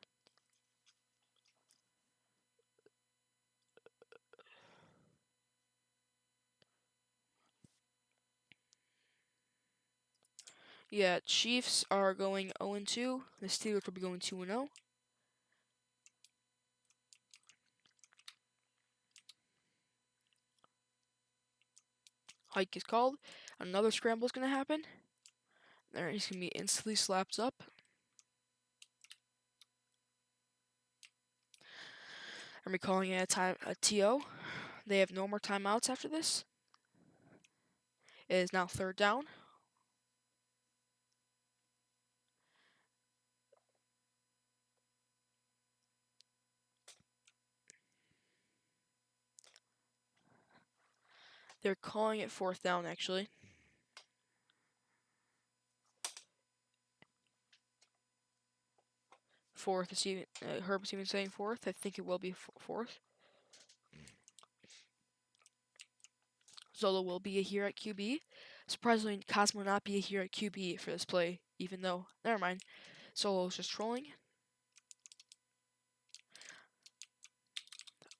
Yeah, Chiefs are going 0-2. The Steelers will be going 2-0. Hike is called. Another scramble is going to happen. There, he's going to be instantly slapped up. I'm recalling it a TO. They have no more timeouts after this. It is now 3rd down. They're calling it 4th down, actually. Fourth is even, Herbert's even saying 4th. I think it will be 4th. Zolo will be here at QB. Surprisingly, Cosmo not be here at QB for this play, even though, never mind. Solo's just trolling.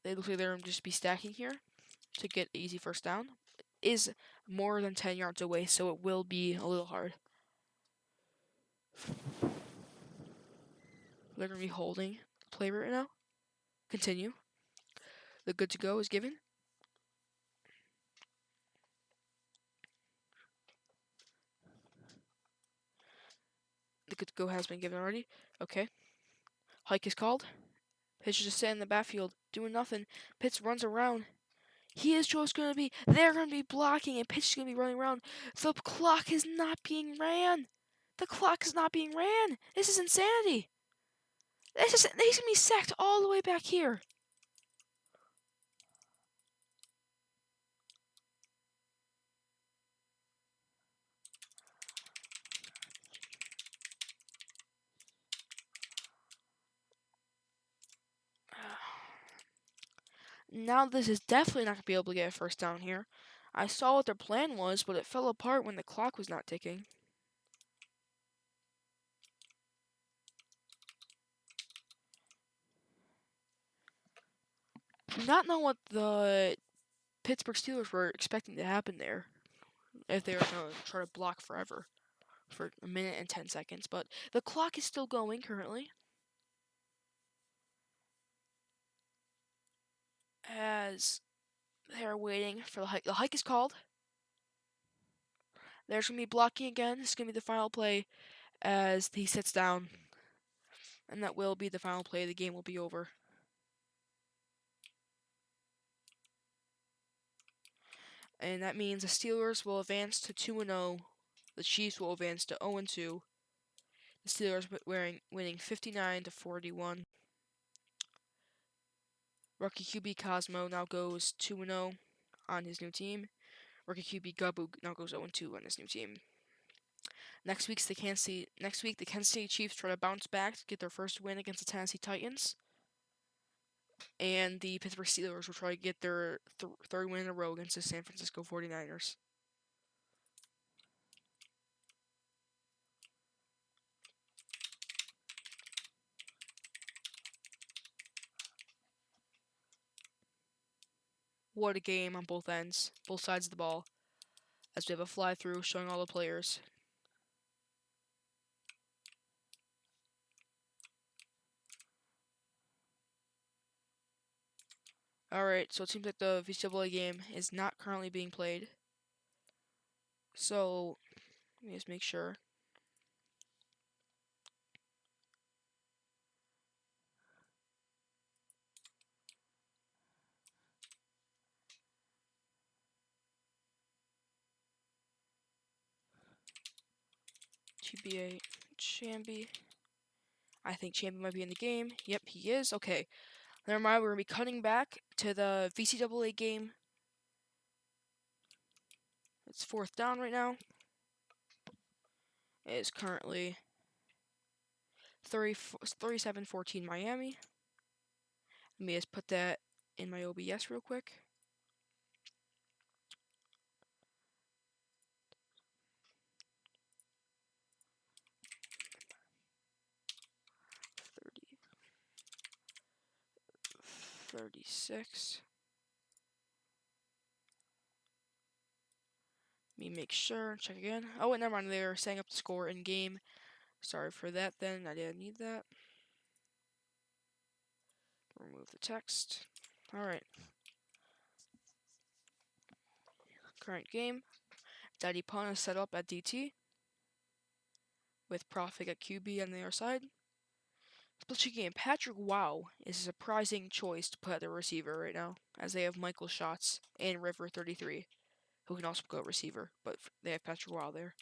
They look like they're going to just be stacking here to get easy 1st down. Is more than 10 yards away, so it will be a little hard. They're going to be holding play right now. Continue. The good to go is given. The good to go has been given already. Okay. Hike is called. Pitch is just set in the backfield. doing nothing. Pitts runs around. They're gonna be blocking, and Pitts is gonna be running around. The clock is not being ran. The clock is not being ran. This is insanity. He's gonna be sacked all the way back here. Now this is definitely not gonna be able to get a first down here. I saw what their plan was, but it fell apart when the clock was not ticking. Do not know what the Pittsburgh Steelers were expecting to happen there. If they were going to try to block forever for a minute and 10 seconds. But the clock is still going currently. As they're waiting for the hike. The hike is called. There's going to be blocking again. This is going to be the final play as he sits down. And that will be the final play. The game will be over. And that means the Steelers will advance to 2-0. The Chiefs will advance to 0-2. The Steelers winning 59-41. Rookie QB Cosmo now goes 2-0 on his new team. Rookie QB Gabu now goes 0-2 on his new team. Next week, the Kansas City Chiefs try to bounce back to get their first win against the Tennessee Titans. And the Pittsburgh Steelers will try to get their third win in a row against the San Francisco 49ers. What a game on both ends, both sides of the ball, as we have a fly-through showing all the players. Alright, so it seems like the VCAA game is not currently being played. So, let me just make sure. TBA Chamby. I think Chamby might be in the game. Yep, he is. Okay. Never mind, we're going to be cutting back to the VCAA game. It's fourth down right now. It is currently 37-14 Miami. Let me just put that in my OBS real quick. $30, 36. Let me make sure, check again. Oh, wait, never mind, they're setting up the score in game. Sorry for that then, I didn't need that. Remove the text. Alright. Current game. Daddy Pun is set up at DT. With Profit at QB on the other side. Split game. Patrick Wow is a surprising choice to put at the receiver right now, as they have Michael Schatz and River 33, who can also go receiver, but they have Patrick Wow there.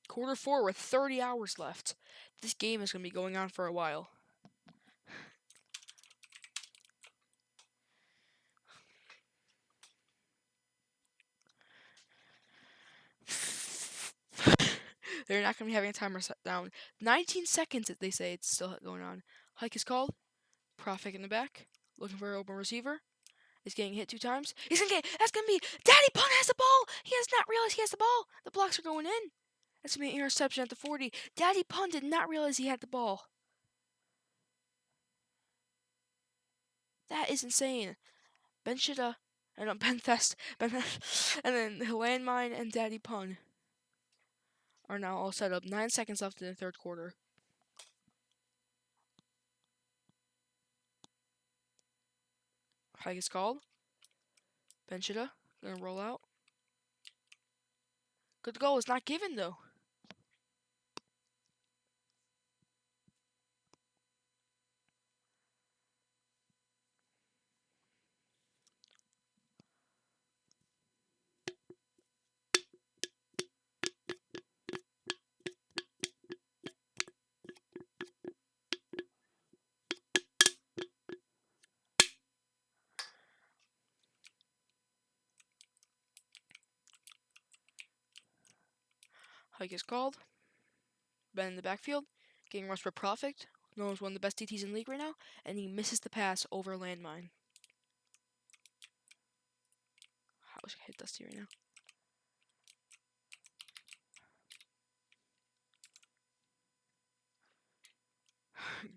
Quarter 4 with 30 hours left. This game is going to be going on for a while. They're not going to be having a timer set down. 19 seconds, they say it's still going on. Hike is called. Profit in the back. Looking for an open receiver. He's getting hit 2 times. That's going to be, Daddy Pun has the ball! He has not realized he has the ball! The blocks are going in. That's going to be an interception at the 40. Daddy Pun did not realize he had the ball. That is insane. Ben Shida, and Ben Thest, and then Landmine and Daddy Pun are now all set up. 9 seconds left in the third quarter. Hike is called. Ben Shida, gonna roll out. Good goal is not given though. Hike is called. Ben in the backfield, getting rushed for profit. Knows one of the best DTs in the league right now, and he misses the pass over landmine. I wish I hit Dusty right now.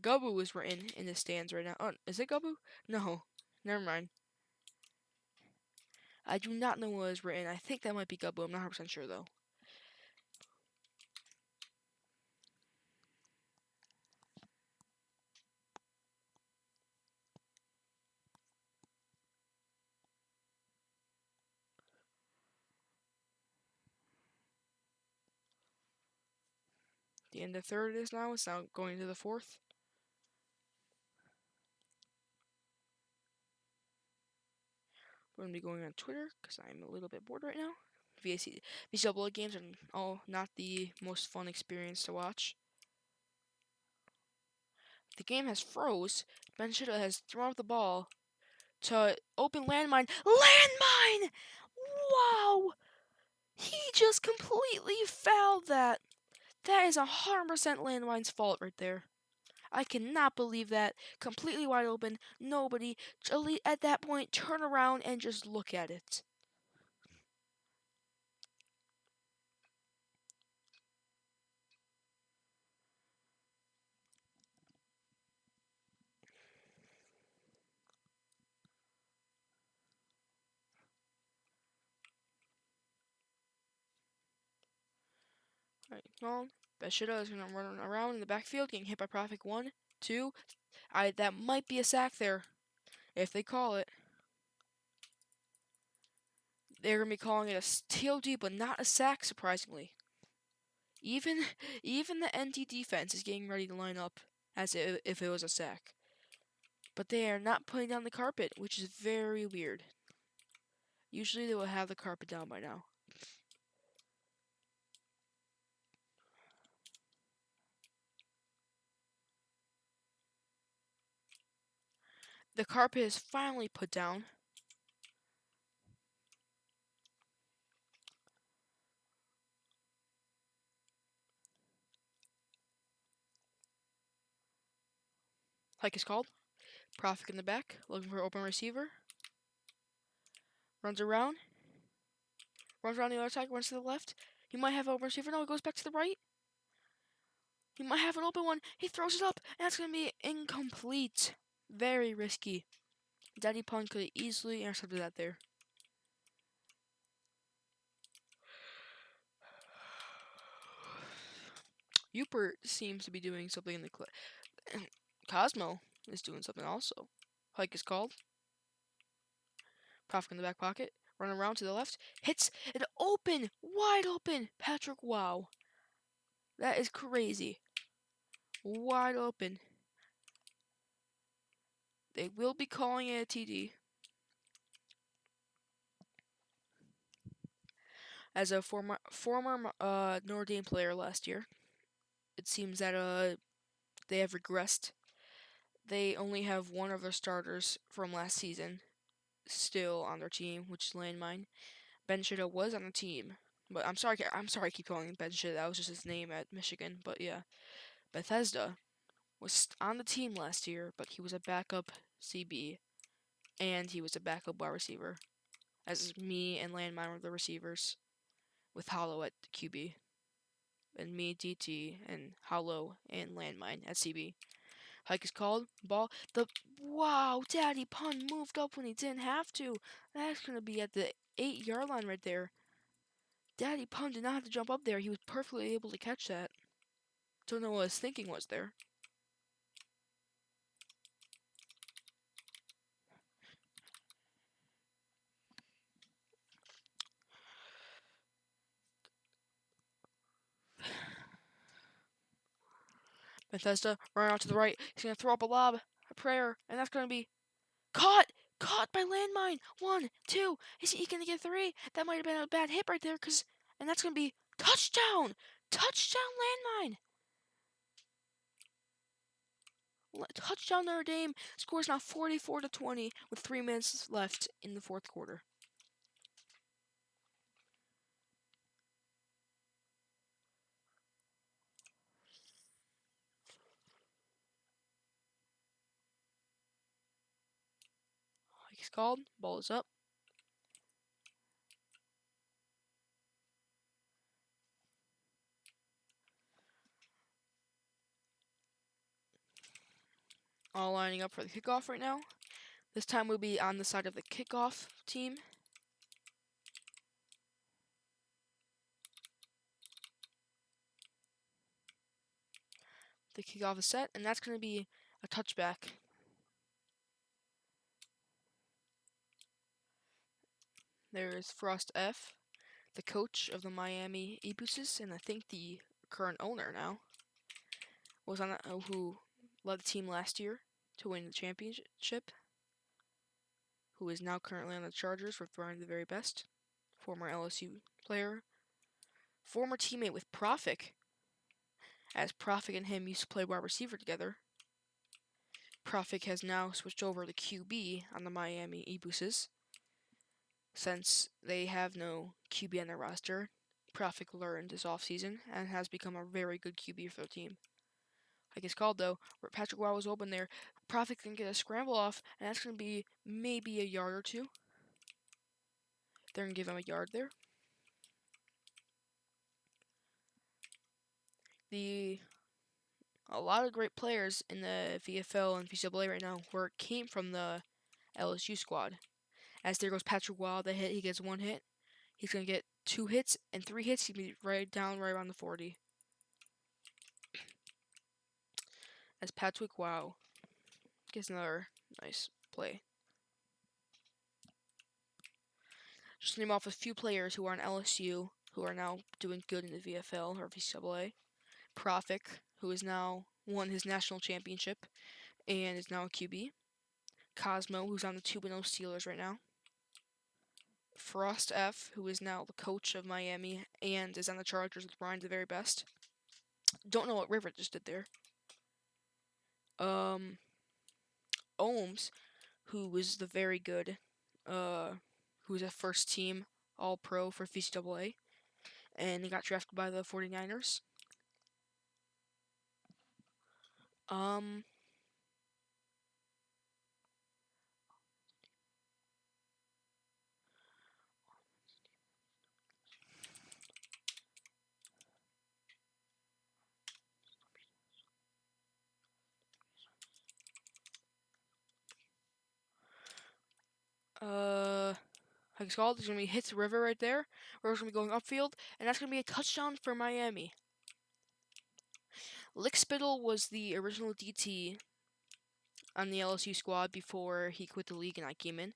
Gubu is written in the stands right now. Oh, is it Gubu? No, never mind. I do not know what is written. I think that might be Gubu. I'm not 100% sure though. The end of third is now. It's now going to the fourth. We're going to be going on Twitter because I'm a little bit bored right now. VCL games are all not the most fun experience to watch. The game has froze. Ben Shida has thrown out the ball to open landmine. Landmine! Wow! He just completely fouled that. That is 100% landmine's fault right there. I cannot believe that. Completely wide open. Nobody. At that point, turn around and just look at it. Alright, well, Beshida is going to run around in the backfield, getting hit by Profit 1, 2. That might be a sack there, if they call it. They're going to be calling it a TOD, but not a sack, surprisingly. Even the NT defense is getting ready to line up as if it was a sack. But they are not putting down the carpet, which is very weird. Usually they will have the carpet down by now. The carpet is finally put down. Hike is called. Profit in the back, looking for an open receiver. Runs around. Runs around the other side, runs to the left. He might have an open receiver. No, he goes back to the right. He might have an open one. He throws it up, and that's going to be incomplete. Very risky. Daddy Pun could have easily intercepted that there. Upert seems to be doing something in the Cosmo is doing something also. Hike is called. Profit in the back pocket. Run around to the left. Hits it open. Wide open. Patrick, wow. That is crazy. Wide open. They will be calling it a TD. As a former Notre Dame player last year, it seems that they have regressed. They only have one of their starters from last season still on their team, which is Landmine. Ben Shida was on the team, but I'm sorry I keep calling him Ben Shida. That was just his name at Michigan. But yeah, Bethesda was on the team last year, but he was a backup CB, and he was a backup wide receiver, as me and Landmine were the receivers, with Hollow at QB, and me, DT, and Hollow and Landmine at CB. Hike is called. Ball. Wow, Daddy Pun moved up when he didn't have to. That's gonna be at the 8-yard line right there. Daddy Pun did not have to jump up there. He was perfectly able to catch that. Don't know what his thinking was there. Bethesda running out to the right. He's gonna throw up a lob, a prayer, and that's gonna be caught. Caught by landmine. 1, 2. Is he gonna get 3? That might have been a bad hit right there, and that's gonna be touchdown. Touchdown landmine. Touchdown Notre Dame. Scores now 44-20 with 3 minutes left in the fourth quarter. is called. Ball is up. All lining up for the kickoff right now. This time we'll be on the side of the kickoff team. The kickoff is set, and that's going to be a touchback. There is Frost F, the coach of the Miami Ebuses, and I think the current owner now, was on who led the team last year to win the championship, who is now currently on the Chargers with Brian the Very Best, former LSU player, former teammate with Profik, as Profik and him used to play wide receiver together. Profik has now switched over to QB on the Miami Ebuses. Since they have no QB on their roster, Profik learned this offseason and has become a very good QB for their team. Like it's called though, where Patrick Wow was open there, Profik can get a scramble off, and that's going to be maybe a yard or two. They're going to give him a yard there. A lot of great players in the VFL and VCAA right now came from the LSU squad. As there goes Patrick Wow, the hit, he gets one hit. He's going to get 2 hits and 3 hits. He's going to be right around the 40. As Patrick Wow gets another nice play. Just to name off a few players who are on LSU who are now doing good in the VFL or VCAA. Profik, who has now won his national championship and is now a QB. Cosmo, who's on the 2-0 Steelers right now. Frost F, who is now the coach of Miami and is on the Chargers with Brian the Very Best. Don't know what River just did there. Ohms, who was the very good, who was a first team All-Pro for VCAA, and he got drafted by the 49ers. Like it's called, there's going to be hits River right there. River's going to be going upfield, and that's going to be a touchdown for Miami. Lickspittle was the original DT on the LSU squad before he quit the league and I came in.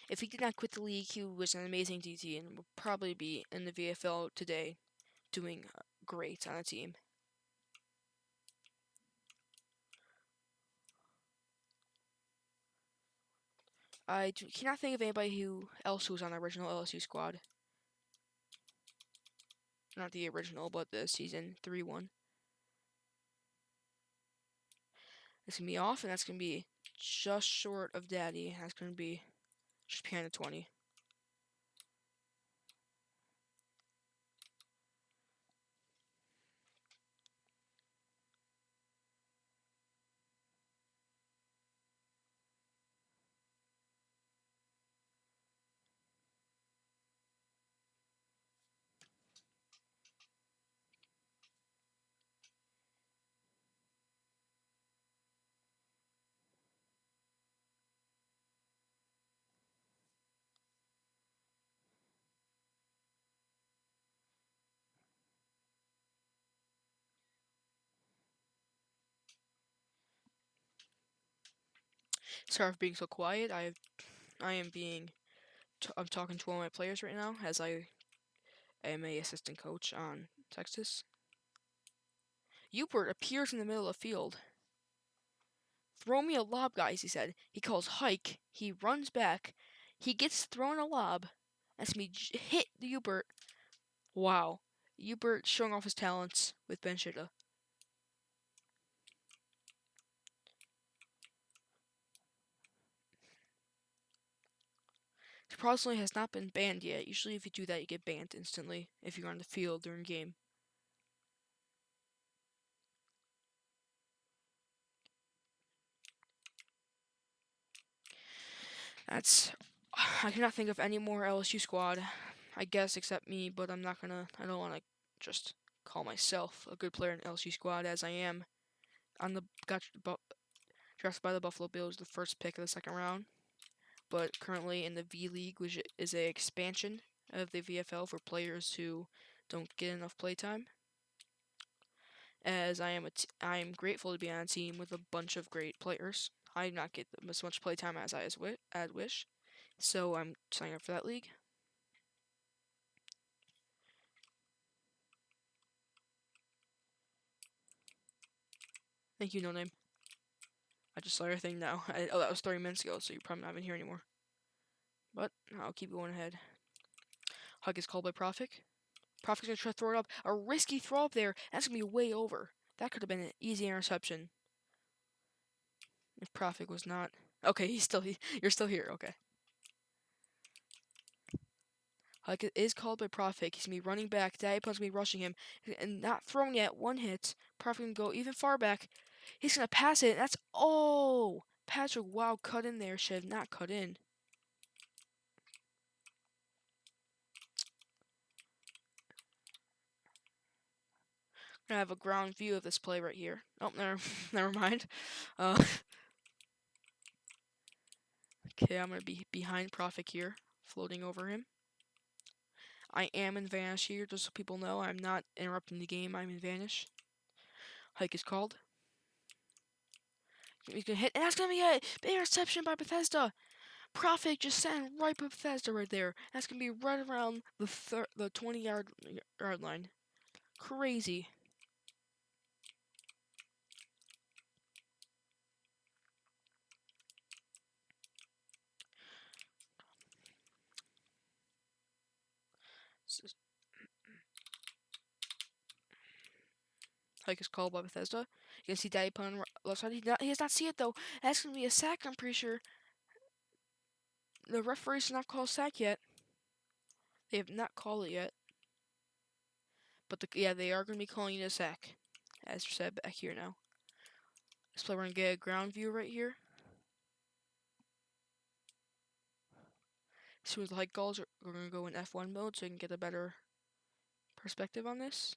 If he did not quit the league, he was an amazing DT and would probably be in the VFL today doing great on a team. I cannot think of anybody else who was on the original LSU squad. Not the original, but the season 3-1. It's going to be off, and that's going to be just short of Daddy. That's going to be just behind the 20. Sorry for being so quiet. I'm talking to one of my players right now as I am a assistant coach on Texas. Hubert appears in the middle of the field. Throw me a lob, guys, he said. He calls hike. He runs back. He gets thrown a lob. That's me hit Hubert. Wow. Hubert showing off his talents with Benchita. Surprisingly has not been banned yet. Usually if you do that, you get banned instantly if you're on the field during game. I cannot think of any more LSU squad, I guess, except me, but I don't want to just call myself a good player in LSU squad as I am. Got drafted by the Buffalo Bills, the first pick of the second round, but currently in the V League, which is a expansion of the VFL for players who don't get enough playtime. As I am grateful to be on a team with a bunch of great players. I do not get as much playtime as I wish, so I'm signing up for that league. Thank you, No Name. I just saw your thing now. Oh, that was 30 minutes ago, so you're probably not even here anymore. But I'll keep going ahead. Hug is called by Profik. Profik's gonna try to throw it up. A risky throw up there. That's gonna be way over. That could have been an easy interception. If Profik was not. Okay, you're still here. Okay. Hug is called by Profik. He's gonna be running back. Daddy Pun's gonna be rushing him. And not throwing yet. One hit. Profik gonna go even far back. He's gonna pass it. And that's. Oh! Patrick, wow, cut in there. Should have not cut in. I have a ground view of this play right here. Oh, never mind. Uh, okay, I'm gonna be behind Profik here, floating over him. I am in Vanish here, just so people know. I'm not interrupting the game. I'm in Vanish. Hike is called. He's gonna hit, and that's gonna be a big interception by Bethesda. Profik just sent right by Bethesda right there. That's gonna be right around the 20-yard line. Crazy. Hike is called by Bethesda. You can see Daddy Pun on the left side. He does not see it though. That's gonna be a sack. I'm pretty sure. The referees have not called sack yet. They have not called it yet. But yeah, they are going to be calling it a sack. As said back here now. This play, we're going to get a ground view right here. As soon as the hike calls, we're going to go in F1 mode so you can get a better perspective on this.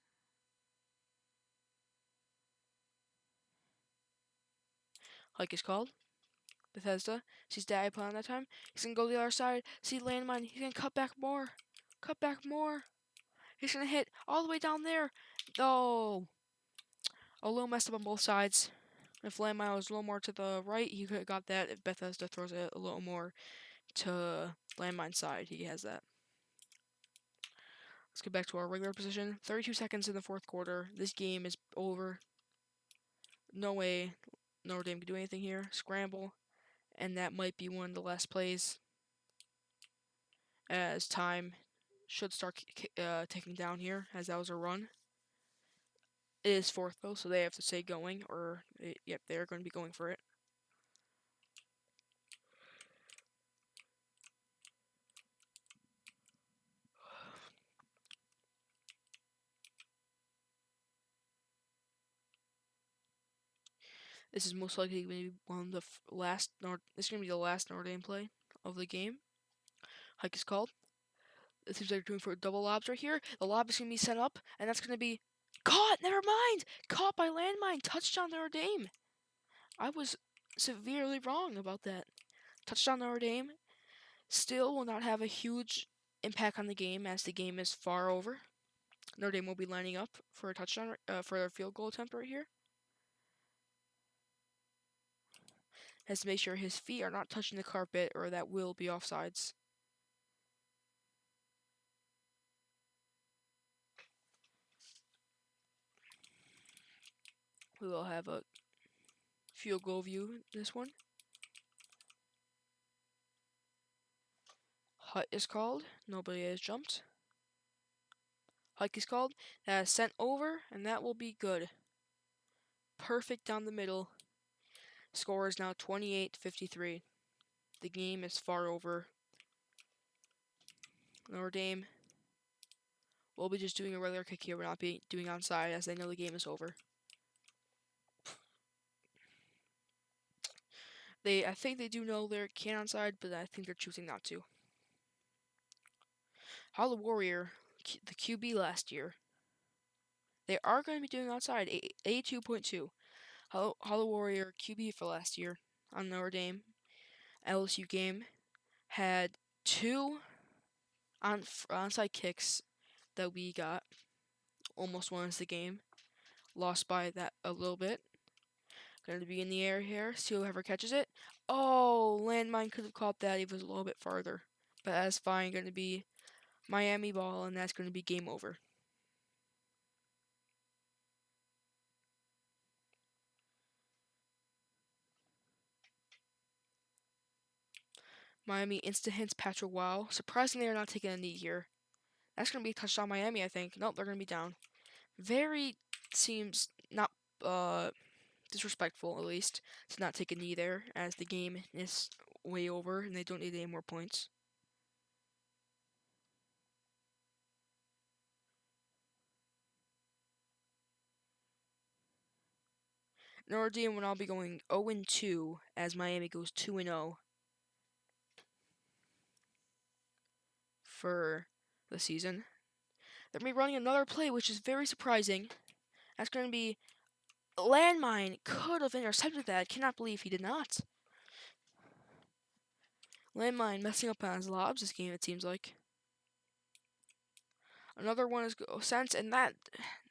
Hike is called. Bethesda sees Daddy Pun that time. He's going to go to the other side. See landmine. He's going to cut back more. Cut back more. He's going to hit all the way down there. Oh. A little messed up on both sides. If landmine was a little more to the right, he could have got that. If Bethesda throws it a little more to landmine side, he has that. Let's get back to our regular position. 32 seconds in the fourth quarter. This game is over. No way Notre Dame can do anything here. Scramble. And that might be one of the last plays. As time should start ticking down here, as that was a run. It is fourth, though, so they have to stay going, or, yep, they're going to be going for it. This is most likely going to be one of the last. This is going to be the last Notre Dame play of the game. Hike is called. It seems like they're doing for double lobs right here. The lob is going to be set up, and that's going to be caught. Never mind. Caught by landmine. Touchdown Notre Dame. I was severely wrong about that. Touchdown Notre Dame. Still will not have a huge impact on the game as the game is far over. Notre Dame will be lining up for a touchdown, for a field goal attempt right here. Has to make sure his feet are not touching the carpet, or that will be offsides. We will have a field goal view in this one. Hut is called. Nobody has jumped. Hike is called. That is sent over, and that will be good. Perfect down the middle. Score is now 28-53. The game is far over. Notre Dame will be just doing a regular kick here. We'll not be doing onside as they know the game is over. I think they do know they're can onside, but I think they're choosing not to. Hollow Warrior, the QB last year, they are going to be doing outside. 82.2. Hollow Warrior QB for last year on Notre Dame LSU game had 2 onside kicks that we got. Almost won us the game. Lost by that a little bit. Going to be in the air here. See whoever catches it. Oh, Landmine could have caught that. He was a little bit farther. But that's fine. Going to be Miami ball, and that's going to be game over. Miami instant hits Patrick Wow. Surprisingly, they're not taking a knee here. That's going to be a touchdown Miami, I think. Nope, they're going to be down. Very seems not disrespectful, at least, to not take a knee there, as the game is way over and they don't need any more points. Notre Dame will now be going 0-2 as Miami goes 2-0 for the season. They're going to be running another play, which is very surprising. That's going to be Landmine could have intercepted that. I cannot believe he did not. Landmine messing up on his lobs this game, it seems like. Another one is sense, and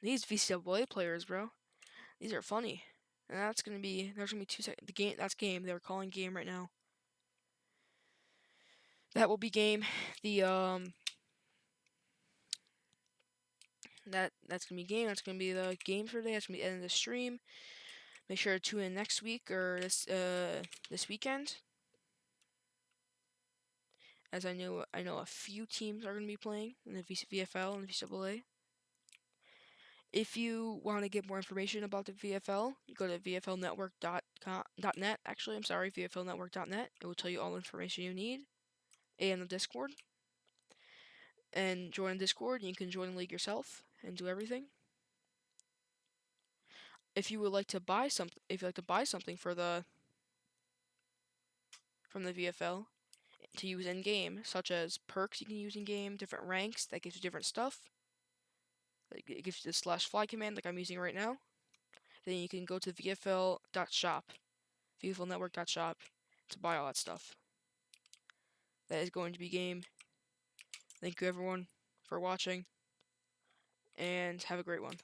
these VCAA players, bro, these are funny. And that's gonna be there's gonna be 2 seconds. The game that's game. They're calling game right now. That will be game. The that's gonna be game. That's gonna be the game for today. That's gonna be the end of the stream. Make sure to tune in next week or this weekend, as I know a few teams are gonna be playing in the VFL and the VCAA. If you want to get more information about the VFL, you go to vflnetwork.net. Actually, I'm sorry, vflnetwork.net. It will tell you all the information you need. And the Discord. And join Discord. You can join the league yourself and do everything. If you would like to buy something for from the VFL to use in game, such as perks you can use in game, different ranks that gives you different stuff. It gives you the /fly command like I'm using right now. Then you can go to vfl.shop, vflnetwork.shop, to buy all that stuff. That is going to be game. Thank you everyone for watching, and have a great one.